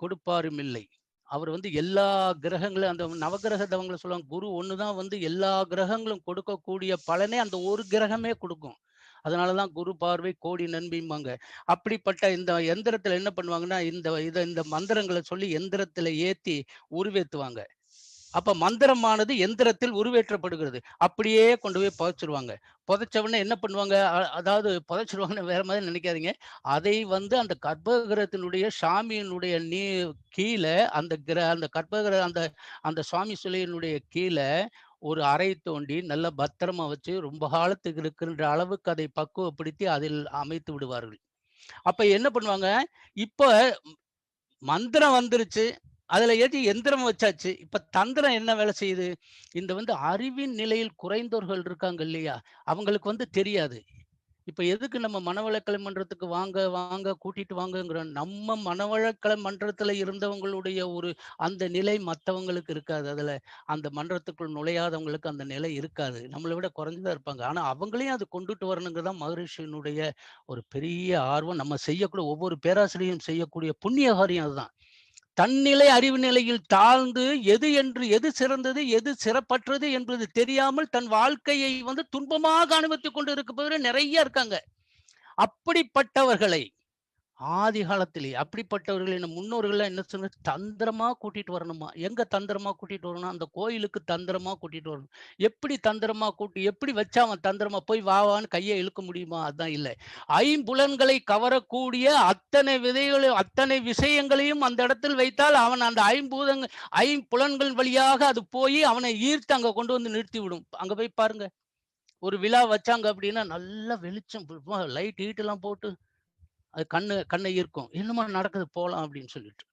கொடுப்பாரும் இல்லை. அவர் வந்து எல்லா கிரகங்களும் அந்த நவகிரக தவங்களை சொல்லுவாங்க. குரு ஒண்ணுதான் வந்து எல்லா கிரகங்களும் கொடுக்கக்கூடிய பலனே அந்த ஒரு கிரகமே கொடுக்கும். அதனாலதான் குரு பார்வை கோடி நன்மைம்பாங்க. அப்படிப்பட்ட இந்த எந்திரத்துல என்ன பண்ணுவாங்கன்னா, இந்த மந்திரங்களை சொல்லி எந்திரத்துல ஏத்தி உருவேத்துவாங்க. அப்ப மந்திரமானது எந்திரத்தில் உருவேற்றப்படுகிறது. அப்படியே கொண்டு போய் புதைச்சிருவாங்க. புதைச்ச உடனே என்ன பண்ணுவாங்க, அதாவது புதைச்சிருவாங்கன்னு வேற மாதிரி நினைக்காதீங்க. அதை வந்து அந்த கர்ப்பகிரகத்தினுடைய சாமியினுடைய கீழ அந்த கர்ப்பகிரக அந்த அந்த சுவாமி சிலையினுடைய கீழ ஒரு அறை தோண்டி நல்லா பத்திரமா வச்சு ரொம்ப காலத்துக்கு இருக்கின்ற அளவுக்கு அதை பக்குவப்படுத்தி அதில் அமைத்து விடுவார்கள். அப்ப என்ன பண்ணுவாங்க, இப்ப மந்திரம் வந்துருச்சு. அதுல ஏத்தி எந்திரம் வச்சாச்சு. இப்ப தந்திரம் என்ன வேலை செய்யுது? இந்த வந்து அறிவின் நிலையில் குறைந்தோர்கள் இருக்காங்க இல்லையா? அவங்களுக்கு வந்து தெரியாது. இப்ப எதுக்கு நம்ம மனவளக்கலை மன்றத்துக்கு வாங்க, வாங்க கூட்டிட்டு வாங்கங்கிறோம். நம்ம மனவளக்கலை மன்றத்துல இருந்தவங்களுடைய ஒரு அந்த நிலை மத்தவங்களுக்கு இருக்காது. அதுல அந்த மன்றத்துக்குள் நுழையாதவங்களுக்கு அந்த நிலை இருக்காது. நம்மள விட குறைஞ்சு தான் இருப்பாங்க. ஆனா அவங்களையும் அது கொண்டுட்டு வரணுங்கிறது தான் மகரிஷியினுடைய ஒரு பெரிய ஆர்வம். நம்ம செய்யக்கூடிய ஒவ்வொரு பேராசிரியரும் செய்யக்கூடிய புண்ணிய காரியம் அதுதான். தன்னிலை அறிவு நிலையில் தாழ்ந்து எது சிறந்தது, எது சிறப்பற்றது என்பது தெரியாமல் தன் வாழ்க்கையை துன்பமாக அனுபவித்துக் கொண்டு இருப்பவர்கள் நிறைய இருக்காங்க. அப்படிப்பட்டவர்களை ஆதி காலத்திலே அப்படிப்பட்டவர்களை நம் முன்னோர்கள் என்ன சொன்ன தந்திரமா கூட்டிட்டு வரணுமா? எங்க தந்திரமா கூட்டிட்டு வரணும்? அந்த கோயிலுக்கு தந்திரமா கூட்டிட்டு வரணும். எப்படி தந்திரமா எப்படி வச்சா அவன் தந்திரமா போய் வா வான்னு கையை இழுக்க முடியுமா? அதான் இல்ல. ஐம்புலன்களை கவரக்கூடிய அத்தனை விஷயங்களையும் அந்த இடத்தில் வைத்தால் அவன் அந்த ஐம்புலன்கள் வழியாக அது போய் அவனை ஈர்த்து அங்க கொண்டு வந்து நிறுத்தி விடும். அங்க போய் பாருங்க. ஒரு விழா வச்சாங்க அப்படின்னா நல்ல வெளிச்சம் லைட் ஹீட் எல்லாம் போட்டு அது கண்ணை ஈர்க்கும். என்னமா நடக்குது போலாம் அப்படின்னு சொல்லிட்டு.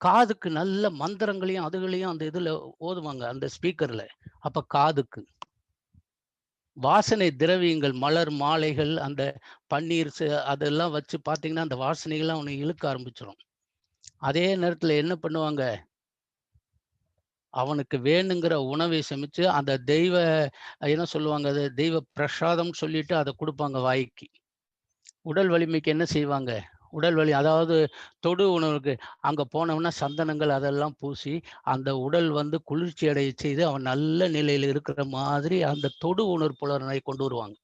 காதுக்கு நல்ல மந்திரங்களையும் அதுகளையும் அந்த இதுல ஓதுவாங்க அந்த ஸ்பீக்கர்ல. அப்ப காதுக்கு வாசனை திரவியங்கள் மலர் மாலைகள் அந்த பன்னீர் அதெல்லாம் வச்சு பார்த்தீங்கன்னா அந்த வாசனைகள்லாம் அவனை இழுக்க ஆரம்பிச்சிடும். அதே நேரத்துல என்ன பண்ணுவாங்க, அவனுக்கு வேணுங்கிற உணவை சமைச்சு அந்த என்ன சொல்லுவாங்க, அது தெய்வ பிரசாதம் சொல்லிட்டு அதை கொடுப்பாங்க வாய்க்கு. உடல் வலிமைக்கு என்ன செய்வாங்க, உடல் வலி அதாவது தொடு உணவுக்கு அங்க போனோம்னா சந்தனங்கள் அதெல்லாம் பூசி அந்த உடல் குளிர்ச்சி அடைய செய்து அவன் நல்ல நிலையில் இருக்கிற மாதிரி அந்த தொடு உணர்வு புலனை கொண்டு வருவாங்க.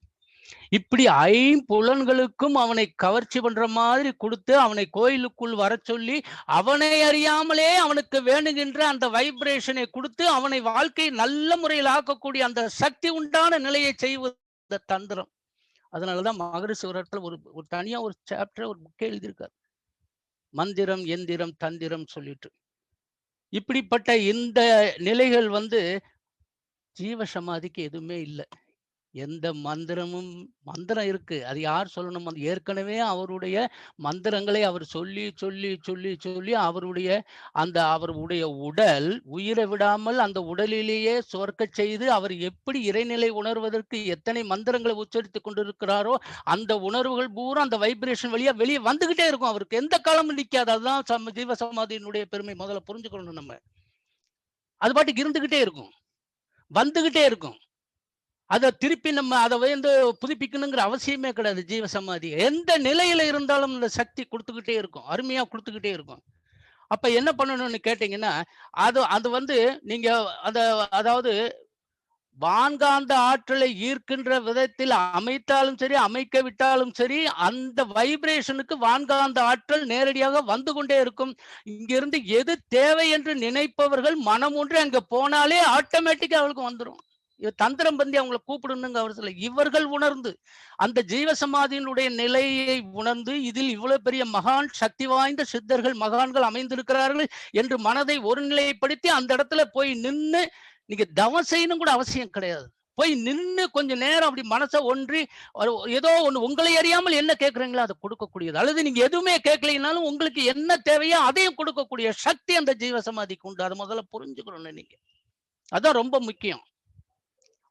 இப்படி ஐம்புலன்களுக்கும் அவனை கவர்ச்சி பண்ற மாதிரி கொடுத்து அவனை கோயிலுக்குள் வர சொல்லி அவனை அறியாமலே அவனுக்கு வேணுகின்ற அந்த வைப்ரேஷனை கொடுத்து அவனை வாழ்க்கையை நல்ல முறையில் ஆக்கக்கூடிய அந்த சக்தி உண்டான நிலையை செய்வது தந்திரம். அதனாலதான் மகரிஷி ஒரு இடத்துல ஒரு தனியா ஒரு சாப்டர் ஒரு புக்கே எழுதியிருக்காரு. மந்திரம் எந்திரம் தந்திரம் சொல்லிட்டு. இப்படிப்பட்ட இந்த நிலைகள் ஜீவ சமாதிக்கு எதுவுமே இல்லை. எந்த மந்திரம் இருக்கு. அது யார் சொல்லணும்? ஏற்கனவே அவருடைய மந்திரங்களை அவர் சொல்லி சொல்லி சொல்லி சொல்லி அவருடைய உடல் உயிரை விடாமல் அந்த உடலிலேயே சுவர்க்க செய்து அவர் எப்படி இறைநிலை உணர்வதற்கு எத்தனை மந்திரங்களை உச்சரித்துக் கொண்டிருக்கிறாரோ அந்த உணர்வுகள் பூரா அந்த வைப்ரேஷன் வழியா வெளியே வந்துகிட்டே இருக்கும். அவருக்கு எந்த காலமும் நிற்காது. அதுதான் ஜீவ சமாதியினுடைய பெருமை. முதல்ல புரிஞ்சுக்கணும் நம்ம. அது பாட்டுக்கு இருந்துகிட்டே இருக்கும், வந்துகிட்டே இருக்கும். அதை திருப்பி நம்ம அதை புதுப்பிக்கணுங்கிற அவசியமே கிடையாது. ஜீவ சமாதி எந்த நிலையில இருந்தாலும் இந்த சக்தி கொடுத்துக்கிட்டே இருக்கும், அருமையா கொடுத்துக்கிட்டே இருக்கும். அப்ப என்ன பண்ணணும்னு கேட்டீங்கன்னா, அது நீங்க அதாவது வான்காந்த ஆற்றலை ஈர்க்கின்ற விதத்தில் அமைத்தாலும் சரி, அமைக்க விட்டாலும் சரி, அந்த வைப்ரேஷனுக்கு வான்காந்த ஆற்றல் நேரடியாக வந்து கொண்டே இருக்கும். இங்கிருந்து எது தேவை என்று நினைப்பவர்கள் மனம் ஒன்று அங்க போனாலே ஆட்டோமேட்டிக்கா அவளுக்கு வந்துடும். தந்திரம் பந்தி அவங்களை கூப்பிடணுங்க அவசியம். இவர்கள் உணர்ந்து அந்த ஜீவ சமாதியினுடைய நிலையை உணர்ந்து இதில் இவ்வளவு பெரிய மகான் சக்தி வாய்ந்த சித்தர்கள் மகான்கள் அமைந்திருக்கிறார்கள் என்று மனதை ஒருநிலைப்படுத்தி அந்த இடத்துல போய் நின்று நீங்க தவம் செய்யணும் கூட அவசியம் கிடையாது. போய் நின்று கொஞ்ச நேரம் அப்படி மனசை ஒன்றி ஏதோ ஒண்ணு உங்களை அறியாமல் என்ன கேட்கறீங்களோ அதை கொடுக்கக்கூடியது. அல்லது நீங்க எதுவுமே கேட்கலைனாலும் உங்களுக்கு என்ன தேவையோ அதையும் கொடுக்கக்கூடிய சக்தி அந்த ஜீவ சமாதிக்கு உண்டு. அதை முதல்ல புரிஞ்சுக்கணும் நீங்க. அதான் ரொம்ப முக்கியம்.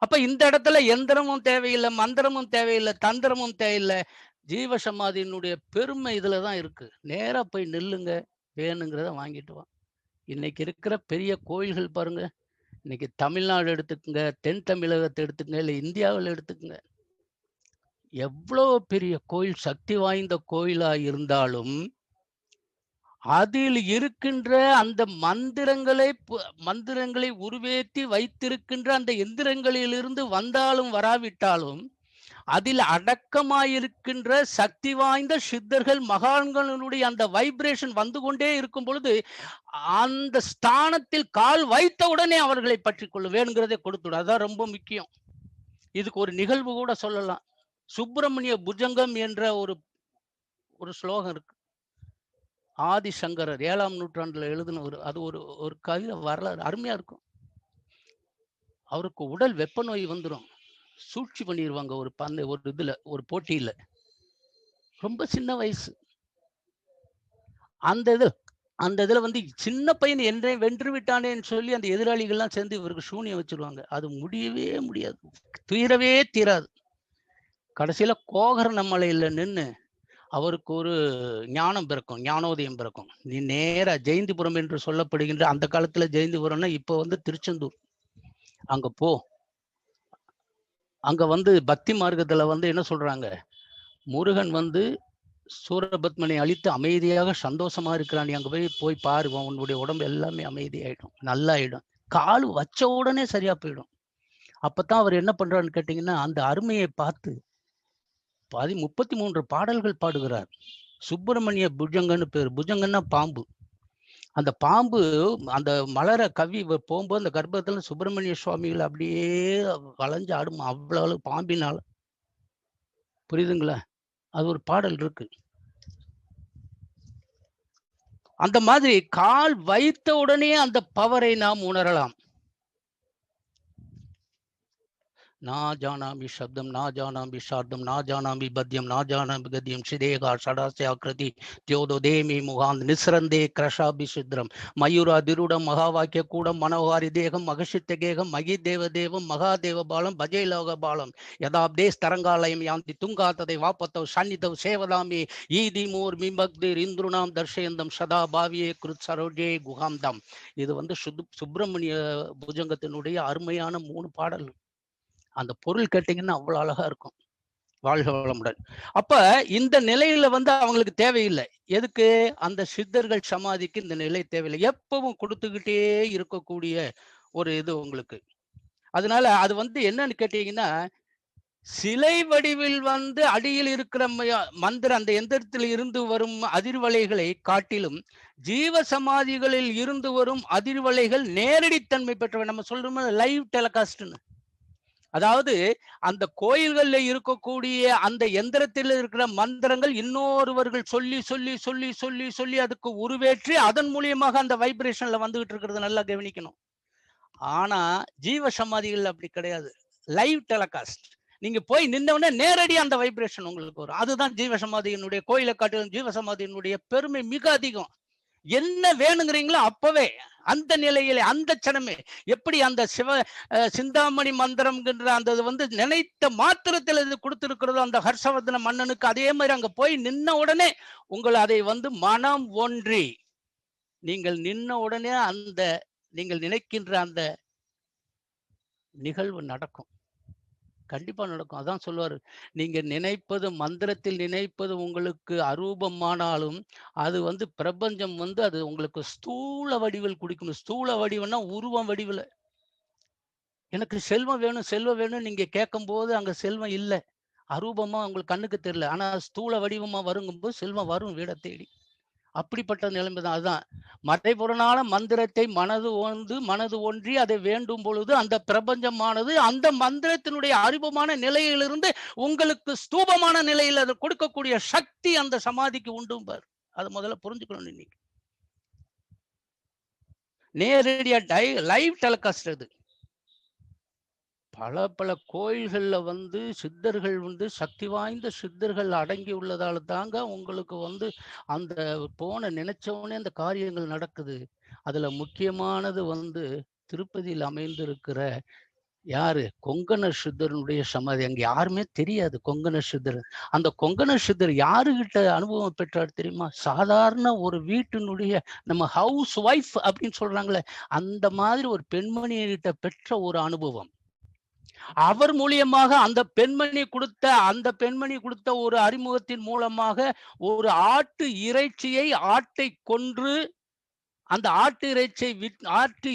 அப்ப இந்த இடத்துல எந்திரமும் தேவையில்லை, மந்திரமும் தேவையில்லை, தந்திரமும் தேவையில்லை. ஜீவ சமாதியினுடைய பெருமை இதுலதான் இருக்கு. நேரா போய் நில்லுங்க, வேணுங்கிறத வாங்கிட்டு வா. இன்னைக்கு இருக்கிற பெரிய கோயில்கள் பாருங்க. இன்னைக்கு தமிழ்நாடு எடுத்துக்குங்க, தென் தமிழகத்தை எடுத்துக்கங்க, இல்லை இந்தியாவில் எடுத்துக்குங்க. எவ்வளவு பெரிய கோயில், சக்தி வாய்ந்த கோயிலா இருந்தாலும் அதில் இருக்கின்ற அந்த மந்திரங்களை உருவேற்றி வைத்திருக்கின்ற அந்த எந்திரங்களிலிருந்து வந்தாலும் வராவிட்டாலும் அதில் அடக்கமாயிருக்கின்ற சக்தி வாய்ந்த சித்தர்கள் மகான்களுடைய அந்த வைப்ரேஷன் வந்து கொண்டே இருக்கும் பொழுது அந்த ஸ்தானத்தில் கால் வைத்த உடனே அவர்களை பற்றி கொள்ள வேணுங்கிறதை கொடுத்துடும். அதான் ரொம்ப முக்கியம். இதுக்கு ஒரு நிகழ்வு கூட சொல்லலாம். சுப்பிரமணிய புஜங்கம் என்ற ஒரு ஸ்லோகம் இருக்கு. ஆதிசங்கரர் 7ஆம் நூற்றாண்டுல எழுதின அது ஒரு கவிதை வரலாறு அருமையா இருக்கும். அவருக்கு உடல் வெப்ப நோய் வந்துடும். சூழ்ச்சி பண்ணிடுவாங்க ஒரு போட்டியில. ரொம்ப சின்ன வயசு. அந்த இதுல சின்ன பையன் என்னை வென்று விட்டானேன்னு சொல்லி அந்த எதிராளிகள்லாம் சேர்ந்து இவருக்கு சூனியம் வச்சிருவாங்க. அது முடியவே முடியாது, தீரவே தீராது. கடைசியில கோகர்ண மலையில நின்னு அவருக்கு ஒரு ஞானம் பிறக்கும், ஞானோதயம் பிறக்கும். நீ நேரா ஜெயந்திபுரம் என்று சொல்லப்படுகின்ற, அந்த காலத்துல ஜெயந்திபுரம்னா இப்போ வந்து திருச்செந்தூர், அங்க போ. அங்க வந்து பக்தி மார்க்கத்துல வந்து என்ன சொல்றாங்க, முருகன் வந்து சூரபத்மனை அழித்து அமைதியாக சந்தோஷமா இருக்கிறான். நீ அங்க போய் பாரு, உன்னுடைய உடம்பு எல்லாமே அமைதியாயிடும், நல்லாயிடும், கால் வச்ச உடனே சரியா போயிடும். அப்பதான் அவர் என்ன பண்றாருன்னு கேட்டீங்கன்னா, அந்த அருமையை பார்த்து 33 பாடல்கள் பாடுகிறார். சுப்பிரமணிய புஜங்கன்னு பேரு. புஜங்கன்னா பாம்பு. அந்த பாம்பு அந்த மலர கவ்வி போகும்போது அந்த கர்ப்பத்துல சுப்பிரமணிய சுவாமிகள் அப்படியே வளைஞ்சு ஆடும், அவ்வளவு பாம்பினால. புரியுதுங்களா? அது ஒரு பாடல் இருக்கு. அந்த மாதிரி கால் வைத்த உடனே அந்த பவரை நாம் உணரலாம். ना जानामि शब्दम ना जानामि शार्दम ना जानामि बद्यम ना जानामि गद्यम शिदेगा षडास्य आकृति त्योदोदेमि मुहांद निसरंदे क्रशाभिशिद्रम मयूराधिरूढ़ महावाक्य कूडम मनोहारि देहम मगशित्य गेहम मगी देव देवम महादेव बालम भजे लोग बालम यदाब्देश तरंगालयम यान्ति तुंगा तदे वापतव सन्निधव सेवदामि ईदी मोर मिमग्दिर इंद्रुनाम दर्शयन्दम सदा भाविये कृत सरोजे गुहामदम. இது வந்து சுப்பிரமணிய புஜங்கத்தினுடைய அருமையான 3 பாடல். அந்த பொருள் கேட்டீங்கன்னா அவ்வளவு அழகா இருக்கும். வாழ்க வளமுடன். அப்ப இந்த நிலையில வந்து அவங்களுக்கு தேவையில்லை. எதுக்கு? அந்த சித்தர்கள் சமாதிக்கு இந்த நிலை தேவையில்லை. எப்பவும் கொடுத்துக்கிட்டே இருக்கக்கூடிய ஒரு இது உங்களுக்கு. அதனால அது வந்து என்னன்னு கேட்டீங்கன்னா, சிலை வடிவில் வந்து அடியில் இருக்கிற மந்திர அந்த எந்திரத்தில் இருந்து வரும் அதிர்வலைகளை காட்டிலும் ஜீவ சமாதிகளில் இருந்து வரும் அதிர்வலைகள் நேரடித்தன்மை பெற்றவை. நம்ம சொல்றோம் லைவ் டெலிகாஸ்ட்னு. அதாவது அந்த கோயில்கள்ல இருக்கக்கூடிய அந்த எந்திரத்தில் இருக்கிற மந்திரங்கள் இன்னொருவர்கள் சொல்லி சொல்லி சொல்லி சொல்லி சொல்லி அதுக்கு உருவேற்றி அதன் மூலியமாக அந்த வைப்ரேஷன்ல வந்துகிட்டு இருக்கிறது நல்லா கவனிக்கணும். ஆனா ஜீவ சமாதிகள் அப்படி கிடையாது. Live telecast. நீங்க போய் நின்னவுடனே நேரடியா அந்த வைப்ரேஷன் உங்களுக்கு வரும். அதுதான் ஜீவ சமாதியினுடைய, கோயிலை காட்டிலும் ஜீவ சமாதியினுடைய பெருமை மிக அதிகம். என்ன வேணுங்கிறீங்களோ அப்பவே அந்த நிலையிலே அந்த சனமே. எப்படி அந்த சிந்தாமணி மந்திரம்ங்கிற அந்த வந்து நினைத்த மாத்திரத்தில் இது கொடுத்திருக்கிறதோ அந்த ஹர்ஷவர்தன மன்னனுக்கு, அதே மாதிரி அங்க போய் நின்ன உடனே உங்களை அதை வந்து மனம் ஒன்றி நீங்கள் நின்ன உடனே அந்த நீங்கள் நினைக்கின்ற அந்த நிகழ்வு நடக்கும். கண்டிப்பா நடக்கும். அதான் சொல்லுவாரு, நீங்க நினைப்பது மந்திரத்தில் நினைப்பது உங்களுக்கு அரூபமானாலும் அது வந்து பிரபஞ்சம் வந்து அது உங்களுக்கு ஸ்தூல வடிவில் குடிக்கணும். ஸ்தூல வடிவம்னா உருவம் வடிவில். எனக்கு செல்வம் வேணும் செல்வம் வேணும் நீங்க கேட்கும் போது அங்க செல்வம் இல்லை, அரூபமா உங்களுக்கு கண்ணுக்கு தெரியல. ஆனா ஸ்தூல வடிவமா வருங்கும்போது செல்வம் வரும் வீட தேடி. அப்படிப்பட்ட நிலைமை தான். அதுதான் மறைபொருளான மந்திரத்தை மனது ஒன்றி அதை வேண்டும் பொழுது அந்த பிரபஞ்சமானது அந்த மந்திரத்தினுடைய அறிவுமான நிலையிலிருந்து உங்களுக்கு ஸ்தூபமான நிலையில் அதை கொடுக்கக்கூடிய சக்தி அந்த சமாதிக்கு உண்டும்பார். அதை முதல்ல புரிஞ்சுக்கணும். இன்னைக்கு நேரடியா லைவ் டெலிகாஸ்ட். அது பல கோயில்கள்ல வந்து சித்தர்கள் வந்து சக்தி வாய்ந்த சித்தர்கள் அடங்கி உள்ளதால தாங்க உங்களுக்கு வந்து அந்த போன நினைச்சவனே அந்த காரியங்கள் நடக்குது. அதுல முக்கியமானது வந்து திருப்பதியில் அமைந்திருக்கிற யாரு கொங்கண சித்தருடைய சமாதி. அங்க யாருமே தெரியாது கொங்கண சித்தர். அந்த கொங்கண சித்தர் யாருகிட்ட அனுபவம் பெற்றார் தெரியுமா? சாதாரண ஒரு வீட்டினுடைய நம்ம ஹவுஸ் ஒய்ஃப் அப்படின்னு சொல்றாங்களே, அந்த மாதிரி ஒரு பெண்மணியிட்ட பெற்ற ஒரு அனுபவம். அவர் மூலியமாக அந்த பெண்மணி கொடுத்த ஒரு அறிமுகத்தின் மூலமாக ஒரு ஆட்டு ஆட்டை கொன்று அந்த ஆட்டு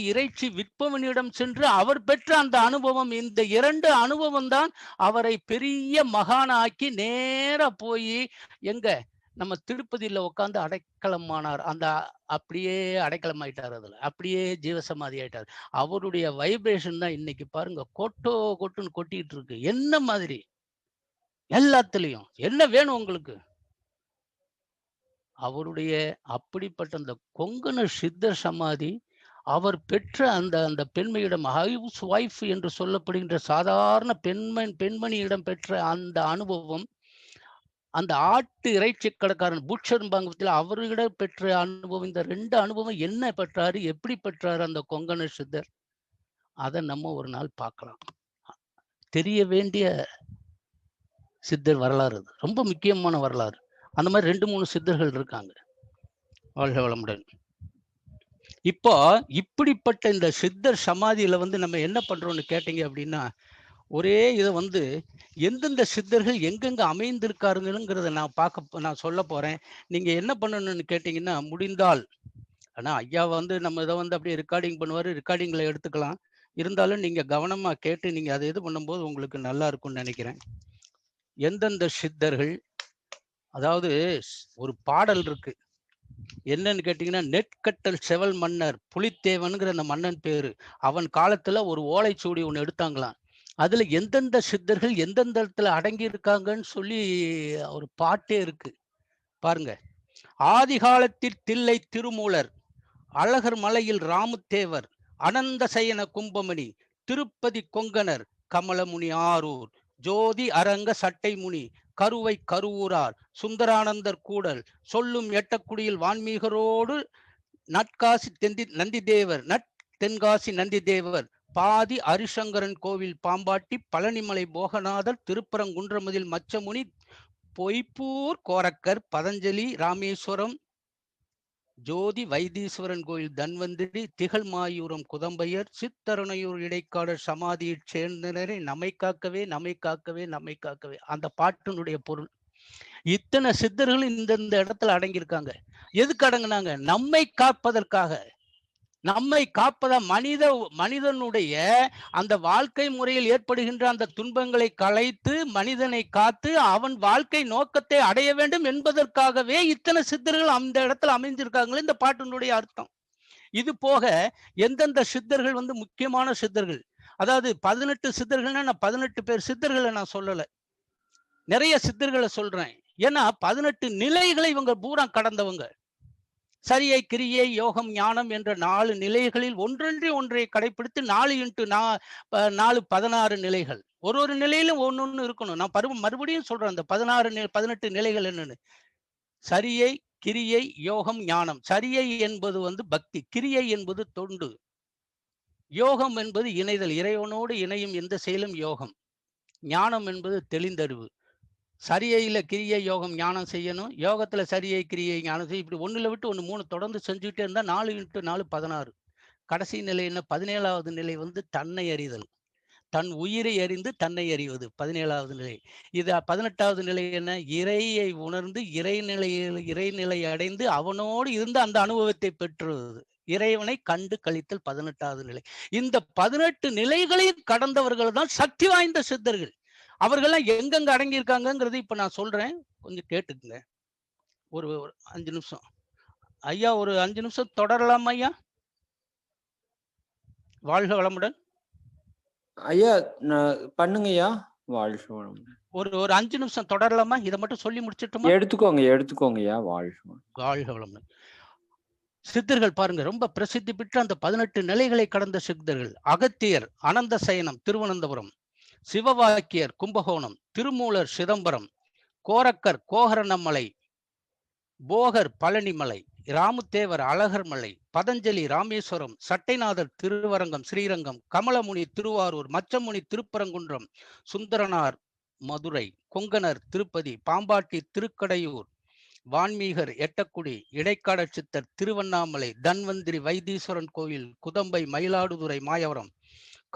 இறைச்சி விற்பவனிடம் சென்று அவர் பெற்ற அந்த அனுபவம். இந்த 2 அனுபவம் தான் அவரை பெரிய மகானாக்கி நேரா போய் எங்க நம்ம திருப்பதியில உட்கார்ந்து அடைக்கலமானார். அந்த அப்படியே அடைக்கலம் ஆயிட்டார். அதுல அப்படியே ஜீவசமாதி ஆயிட்டார். அவருடைய வைப்ரேஷன் தான் இன்னைக்கு பாருங்க கொட்டுன்னு கொட்டிட்டு இருக்கு. என்ன மாதிரி எல்லாத்துலயும் என்ன வேணும் உங்களுக்கு? அவருடைய அப்படிப்பட்ட அந்த கொங்கண சித்தர் சமாதி அவர் பெற்ற அந்த அந்த பெண்மையிடம் ஹவுஸ் ஒய்ஃப் என்று சொல்லப்படுகின்ற சாதாரண பெண்மணியிடம் பெற்ற அந்த அனுபவம், அந்த ஆட்டு இறைச்சி கடைக்காரன் பூட்சர் பாங்கத்தில் அவர்களிடம் பெற்ற அனுபவம், இந்த 2 அனுபவம் என்ன பெற்றாரு, எப்படி பெற்றாரு அந்த கொங்கண சித்தர், அதை நம்ம ஒரு நாள் பார்க்கலாம். தெரிய வேண்டிய சித்தர் வரலாறு அது. ரொம்ப முக்கியமான வரலாறு. அந்த மாதிரி 2, 3 சித்தர்கள் இருக்காங்க. வாழ்க வளமுடன். இப்போ இப்படிப்பட்ட இந்த சித்தர் சமாதியில வந்து நம்ம என்ன பண்றோம்னு கேட்டீங்க அப்படின்னா, ஒரே இத வந்து எந்தெந்த சித்தர்கள் எங்கெங்க அமைந்திருக்காருங்கிறத நான் சொல்லப் போறேன். நீங்க என்ன பண்ணணும்னு கேட்டீங்கன்னா, முடிந்தால் ஆனா ஐயா வந்து நம்ம இத வந்து அப்படியே ரெக்கார்டிங் பண்ணுவாரு. ரெக்கார்டிங்ல எடுத்துக்கலாம். இருந்தாலும் நீங்க கவனமா கேட்டு நீங்க அத இது பண்ணும்போது உங்களுக்கு நல்லா இருக்கும்னு நெனைக்கிறேன். எந்தெந்த சித்தர்கள் அதாவது ஒரு பாடல் இருக்கு. என்னன்னு கேட்டீங்கன்னா, நெற்கட்டல் செவல் மன்னர் புலித்தேவன்ங்கிற அந்த மன்னன் பேரு. அவன் காலத்துல ஒரு ஓலைச்சுவடி ஒண்ணு எடுத்தாங்களாம். அதுல எந்தெந்த சித்தர்கள் எந்தெந்த இடத்துல அடங்கி இருக்காங்கன்னு சொல்லி ஒரு பாட்டே இருக்கு. பாருங்க. ஆதி காலத்தில் தில்லை திருமூலர், அழகர் மலையில் ராமுத்தேவர், அனந்த சயன கும்பமணி, திருப்பதி கொங்கணர், கமலமுனி ஆரூர், ஜோதி அரங்க சட்டைமுனி, கருவை கருவூரார், சுந்தரானந்தர் கூடல், சொல்லும் எட்டக்குடியில் வான்மீகரோடு நட்காசி நந்திதேவர், தென்காசி நந்திதேவர், பாதி ஹரிசங்கரன் கோவில் பாம்பாட்டி, பழனிமலை போகநாதர், திருப்பரங்குன்றமதில் மச்சமுனி, பொய்ப்பூர் கோரக்கர், பதஞ்சலி ராமேஸ்வரம், ஜோதி வைத்தீஸ்வரன் கோயில் தன்வந்திரி, திகழ்மாயூரம் குதம்பையர், சித்தருணையூர் இடைக்காடர் சமாதியைச் சேர்ந்தனரை நம்மை காக்கவே நம்மை காக்கவே நம்மை காக்கவே. அந்த பாட்டினுடைய பொருள். இத்தனை சித்தர்கள் இந்த இடத்துல அடங்கியிருக்காங்க. எதுக்கு அடங்குனாங்க? நம்மை காப்பதற்காக. நம்மை காப்பதா மனிதனுடைய அந்த வாழ்க்கை முறையில் ஏற்படுகின்ற அந்த துன்பங்களை களைத்து மனிதனை காத்து அவன் வாழ்க்கை நோக்கத்தை அடைய வேண்டும் என்பதற்காகவே இத்தனை சித்தர்கள் அந்த இடத்துல அமைஞ்சிருக்காங்களே இந்த பாட்டினுடைய அர்த்தம். இது போக எந்தெந்த சித்தர்கள் வந்து முக்கியமான சித்தர்கள், அதாவது 18 சித்தர்கள்னா நான் 18 பேர் சித்தர்களை நான் சொல்லல, நிறைய சித்தர்களை சொல்றேன். ஏன்னா 18 நிலைகளை இவங்க பூரா கடந்தவங்க. சரியை, கிரியை, யோகம், ஞானம் என்ற 4 நிலைகளில் ஒன்றன்றி ஒன்றை கடைபிடித்து 4 × 4 16 நிலைகள். ஒரு நிலையிலும் ஒன்னொன்னு இருக்கணும். நான் மறுபடியும் சொல்றேன் அந்த 18 நிலைகள் என்னன்னு. சரியை, கிரியை, யோகம், ஞானம். சரியை என்பது வந்து பக்தி, கிரியை என்பது தொண்டு, யோகம் என்பது இணைதல், இறைவனோடு இணையும் எந்த செயலும் யோகம், ஞானம் என்பது தெளிந்தறிவு. சரியையில கிரியை யோகம் ஞானம் செய்யணும், யோகத்துல சரியை கிரியை ஞானம் செய்ய, இப்படி ஒண்ணுல விட்டு ஒண்ணு 3 தொடர்ந்து செஞ்சுக்கிட்டே இருந்தா 4 × 4 16. கடைசி நிலை என்ன? 17வது நிலை வந்து தன்னை அறிதல், தன் உயிரை அறிந்து தன்னை அறிவது 17வது நிலை. இது 18வது நிலை என்ன? இறையை உணர்ந்து இறைநிலை அடைந்து அவனோடு இருந்து அந்த அனுபவத்தை பெற்றுவது, இறைவனை கண்டு கழித்தல் 18வது நிலை. இந்த 18 நிலைகளையும் கடந்தவர்கள் தான் சக்தி வாய்ந்த சித்தர்கள். அவர்கள்லாம் எங்கெங்க அடங்கி இருக்காங்கிறது இப்ப நான் சொல்றேன், கொஞ்சம் கேட்டுக்குங்க. ஒரு 5 நிமிஷம் ஐயா, ஒரு 5 நிமிஷம் தொடரலாம் ஐயா? வாழ்க வளமுடன் ஐயா. பண்ணுங்கய்யா. வாழ்க வளமுடன். ஒரு 5 நிமிஷம் தொடரலாமா? இதை மட்டும் சொல்லி முடிச்சிட்டுமா? எடுத்துக்கோங்கய்யா. வாழ்க வளமுடன். சித்தர்கள் பாருங்க, ரொம்ப பிரசித்தி பெற்ற அந்த 18 நிலைகளை கடந்த சித்தர்கள். அகத்தியர் அனந்த சயனம் திருவனந்தபுரம், சிவவாக்கியர் கும்பகோணம், திருமூலர் சிதம்பரம், கோரக்கர் கோகரணமலை, போகர் பழனிமலை, ராமுத்தேவர் அழகர் மலை, பதஞ்சலி ராமேஸ்வரம், சட்டைநாதர் திருவரங்கம் ஸ்ரீரங்கம், கமலமுனி திருவாரூர், மச்சமுனி திருப்பரங்குன்றம், சுந்தரனார் மதுரை, கொங்கணர் திருப்பதி, பாம்பாட்டி திருக்கடையூர், வான்மீகர் எட்டக்குடி, இடைக்காடர் சித்தர் திருவண்ணாமலை, தன்வந்திரி வைத்தீஸ்வரன் கோவில் குதம்பை, மயிலாடுதுறை மாயவரம்,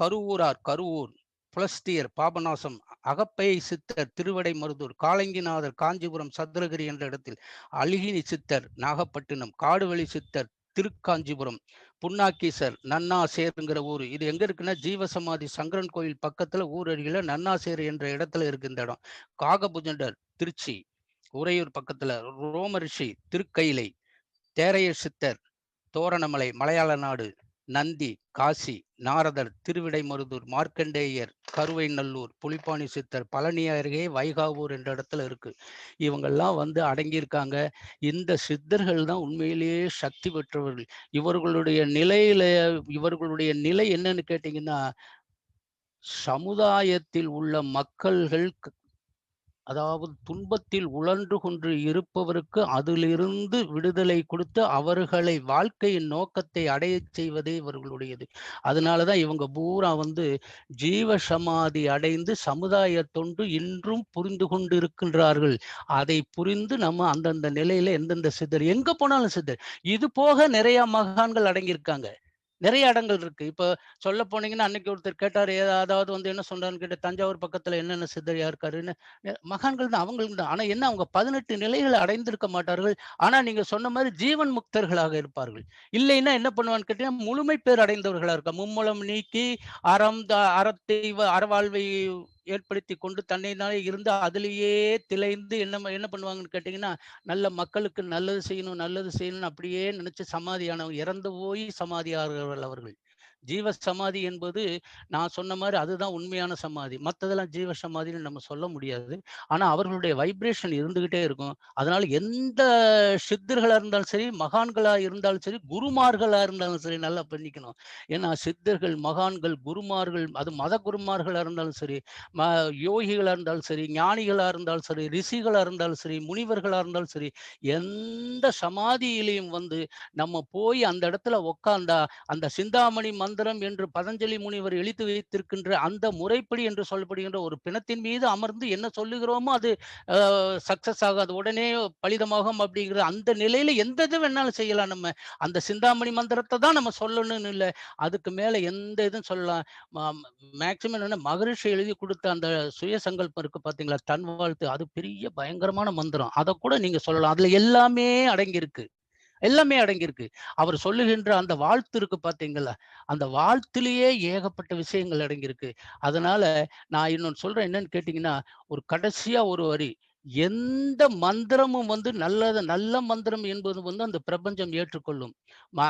கருவூரார் கருவூர், புலஸ்தியர் பாபநாசம், அகப்பையை சித்தர் திருவடை மருதூர், காலங்கிநாதர் காஞ்சிபுரம் சதுரகிரி என்ற இடத்தில், அழகினி சித்தர் நாகப்பட்டினம், காடுவெளி சித்தர் திருக்காஞ்சிபுரம், புன்னாக்கீசர் நன்னாசேருங்கிற ஊர். இது எங்க இருக்குன்னா ஜீவசமாதி சங்கரன் கோயில் பக்கத்துல ஊர் அருகில நன்னாசேர் என்ற இடத்துல இருக்கு இந்த இடம். காகபுஜண்டர் திருச்சி உறையூர் பக்கத்துல, ரோமரிஷி திருக்கைலை, தேரைய சித்தர் தோரணமலை மலையாள நாடு, நந்தி காசி, நாரதர் திருவிடைமருதூர், மார்க்கண்டேயர் கருவை நல்லூர், புலிப்பாணி சித்தர் பழனி அருகே வைகாவூர் என்ற இடத்துல இருக்கு. இவங்கெல்லாம் வந்து அடங்கியிருக்காங்க. இந்த சித்தர்கள் தான் உண்மையிலேயே சக்தி பெற்றவர்கள். இவர்களுடைய நிலை என்னன்னு கேட்டீங்கன்னா, சமுதாயத்தில் உள்ள மக்கள்கள் அதாவது துன்பத்தில் உழன்று கொண்டு இருப்பவருக்கு அதிலிருந்து விடுதலை கொடுத்து அவர்களை வாழ்க்கையின் நோக்கத்தை அடையச் செய்வதே இவர்களுடையது. அதனாலதான் இவங்க பூரா ஜீவ சமாதி அடைந்து சமுதாய தொண்டு இன்றும் புரிந்து கொண்டு இருக்கின்றார்கள். அதை புரிந்து நம்ம அந்தந்த நிலையில எந்தெந்த சித்தர் எங்க போனாலும் சித்தர் இது போக நிறைய மகான்கள் அடங்கியிருக்காங்க. நிறைய இடங்கள் இருக்கு. இப்ப சொல்ல போனீங்கன்னா, அன்னைக்கு ஒருத்தர் கேட்டாரு. அதாவது என்ன சொல்றாருன்னு கேட்டு, தஞ்சாவூர் பக்கத்துல என்னென்ன சித்தர் இருக்காருன்னு. மகான்கள் தான், அவங்களும் தான். ஆனா என்ன அவங்க 18 நிலைகளை அடைந்திருக்க மாட்டார்கள். ஆனா நீங்க சொன்ன மாரி ஜீவன் முக்தர்களாக இருப்பார்கள். இல்லைன்னா என்ன பண்ணுவான்னு கேட்டீங்கன்னா, முழுமை பேர் அடைந்தவர்களா இருக்க. மும்மூலம் நீக்கி அறத்தை அறவாழ்வை ஏற்படுத்திக் கொண்டு தன்னைத்தானே இருந்து அதிலேயே திளைந்து என்ன பண்ணுவாங்கன்னு கேட்டீங்கன்னா, நல்ல மக்களுக்கு நல்லது செய்யணும், நல்லது செய்யணும்னு அப்படியே நினைச்சு சமாதியானவங்க இறந்து போய் சமாதியாகிறவர்கள் அவர்கள். ஜீவ சமாதி என்பது நான் சொன்ன மாரி அதுதான் உண்மையான சமாதி. மத்ததெல்லாம் ஜீவ சமாதின்னு நம்ம சொல்ல முடியாது. ஆனா அவர்களுடைய வைப்ரேஷன் இருந்துகிட்டே இருக்கும். அதனால எந்த சித்தர்களா இருந்தாலும் சரி, மகான்களா இருந்தாலும் சரி, குருமார்களா இருந்தாலும் சரி நல்லா பண்ணிக்கணும். ஏன்னா சித்தர்கள், மகான்கள், குருமார்கள் அது மத குருமார்களா இருந்தாலும் சரி, யோகிகளா இருந்தாலும் சரி, ஞானிகளா இருந்தாலும் சரி, ரிஷிகளா இருந்தாலும் சரி, முனிவர்களா இருந்தாலும் சரி, எந்த சமாதியிலையும் நம்ம போய் அந்த இடத்துல உட்கார்ந்தா அந்த சிந்தாமணி மந்திரம் என்று பதஞ்சலி முனிவர் எழுதி வைத்திருக்கின்ற அந்த முறைப்படி என்று சொல்லப்படுகின்ற ஒரு பிணத்தின் மீது அமர்ந்து என்ன சொல்லுகிறோமோ அது சக்சஸ் ஆகாது, உடனே பலிதமாகும் அப்படிங்கிற அந்த நிலையில எந்த இது வேணாலும் செய்யலாம். நம்ம அந்த சிந்தாமணி மந்திரத்தை தான் நம்ம சொல்லணும்னு இல்லை. அதுக்கு மேல எந்த இதுவும் சொல்லலாம். மேக்சிமம் என்ன மகரிஷி எழுதி கொடுத்த அந்த சுய சங்கல்பம் இருக்கு பாத்தீங்களா, தன் வாழ்த்து, அது பெரிய பயங்கரமான மந்திரம். அதை கூட நீங்க சொல்லலாம். அதுல எல்லாமே அடங்கியிருக்கு. எல்லாமே அடங்கியிருக்கு. அவர் சொல்லுகின்ற அந்த வாழ்த்து இருக்கு பார்த்தீங்களா, அந்த வாழ்த்திலேயே ஏகப்பட்ட விஷயங்கள் அடங்கியிருக்கு. அதனால நான் இன்னொன்னு சொல்றேன் என்னன்னு கேட்டீங்கன்னா, ஒரு கடைசியா ஒரு வரி. எந்த மந்திரமும் நல்ல மந்திரம் என்பது அந்த பிரபஞ்சம் ஏற்றுக்கொள்ளும்.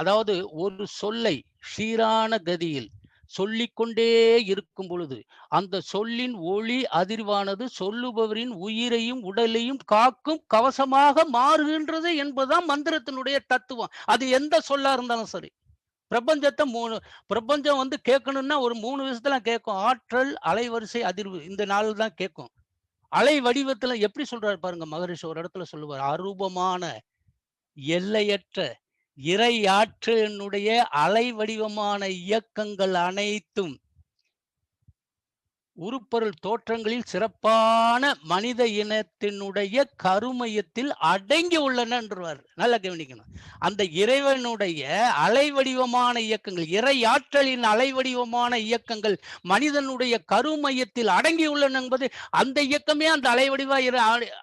அதாவது ஒரு சொல்லை சீரான கதியில் சொல்லிக்கொண்டே இருக்கும் பொழுது, அந்த சொல்லின் ஒளி அதிர்வானது சொல்லுபவரின் உயிரையும் உடலையும் காக்கும் கவசமாக மாறுகின்றது என்பதுதான் மந்திரத்தினுடைய தத்துவம். அது எந்த சொல்லா இருந்தாலும் சரி. பிரபஞ்சத்தை 3 பிரபஞ்சம் கேட்கணும்னா ஒரு 3 விஷயத்துல கேட்கும். ஆற்றல், அலைவரிசை, அதிர்வு. இந்த 4 தான் கேட்கும். அலை வடிவத்துல எப்படி சொல்றாரு பாருங்க மகரிஷி ஒரு இடத்துல சொல்லுவார். அரூபமான, எல்லையற்ற இறையாற்றலினுடைய அலை வடிவமான இயக்கங்கள் அனைத்தும் உருப்பொருள் தோற்றங்களில் சிறப்பான மனித இனத்தினுடைய கருமையத்தில் அடங்கி உள்ளன என்றுவார். நல்லா கவனிக்கணும். அந்த இறைவனுடைய அலைவடிவமான இயக்கங்கள், இறையாற்றலின் அலைவடிவமான இயக்கங்கள் மனிதனுடைய கருமையத்தில் அடங்கியுள்ளன என்பது அந்த இயக்கமே அந்த அலைவடிவா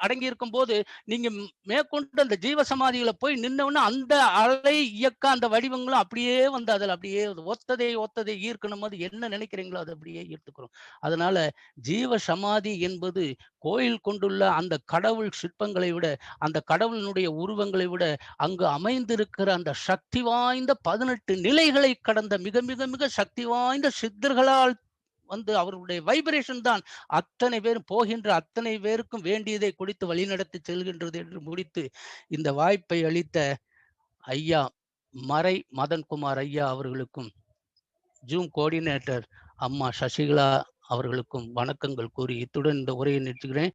அடங்கி இருக்கும் போது நீங்க மேற்கொண்டு அந்த ஜீவ சமாதியில போய் நின்னவுடனே அந்த அலை இயக்கம் அந்த வடிவங்களும் அப்படியே அதில் அப்படியே ஒத்ததை ஈர்க்கணும் போது என்ன நினைக்கிறீங்களோ அது அப்படியே ஈர்த்துக்கிறோம். அதனால ஜீவ சமாதி என்பது கோயில் கொண்டுள்ள அந்த கடவுள் சிற்பங்களை விட, அந்த கடவுளினுடைய உருவங்களை விட அங்கு அமைந்திருக்கிற அந்த சக்தி வாய்ந்த 18 நிலைகளை கடந்த மிக மிக மிக சக்தி வாய்ந்த சித்தர்களால் அவர்களுடைய வைப்ரேஷன் தான் அத்தனை பேரும் போகின்ற அத்தனை பேருக்கும் வேண்டியதை கொடுத்து வழிநடத்தி செல்கின்றது என்று முடித்து இந்த வாய்ப்பை அளித்த ஐயா மறை மதன்குமார் ஐயா அவர்களுக்கும், ஜூம் கோஆர்டினேட்டர் அம்மா சசிகலா அவர்களுக்கும் வணக்கங்கள் கூறி இத்துடன் இந்த உரையை நிறுத்துகிறேன்.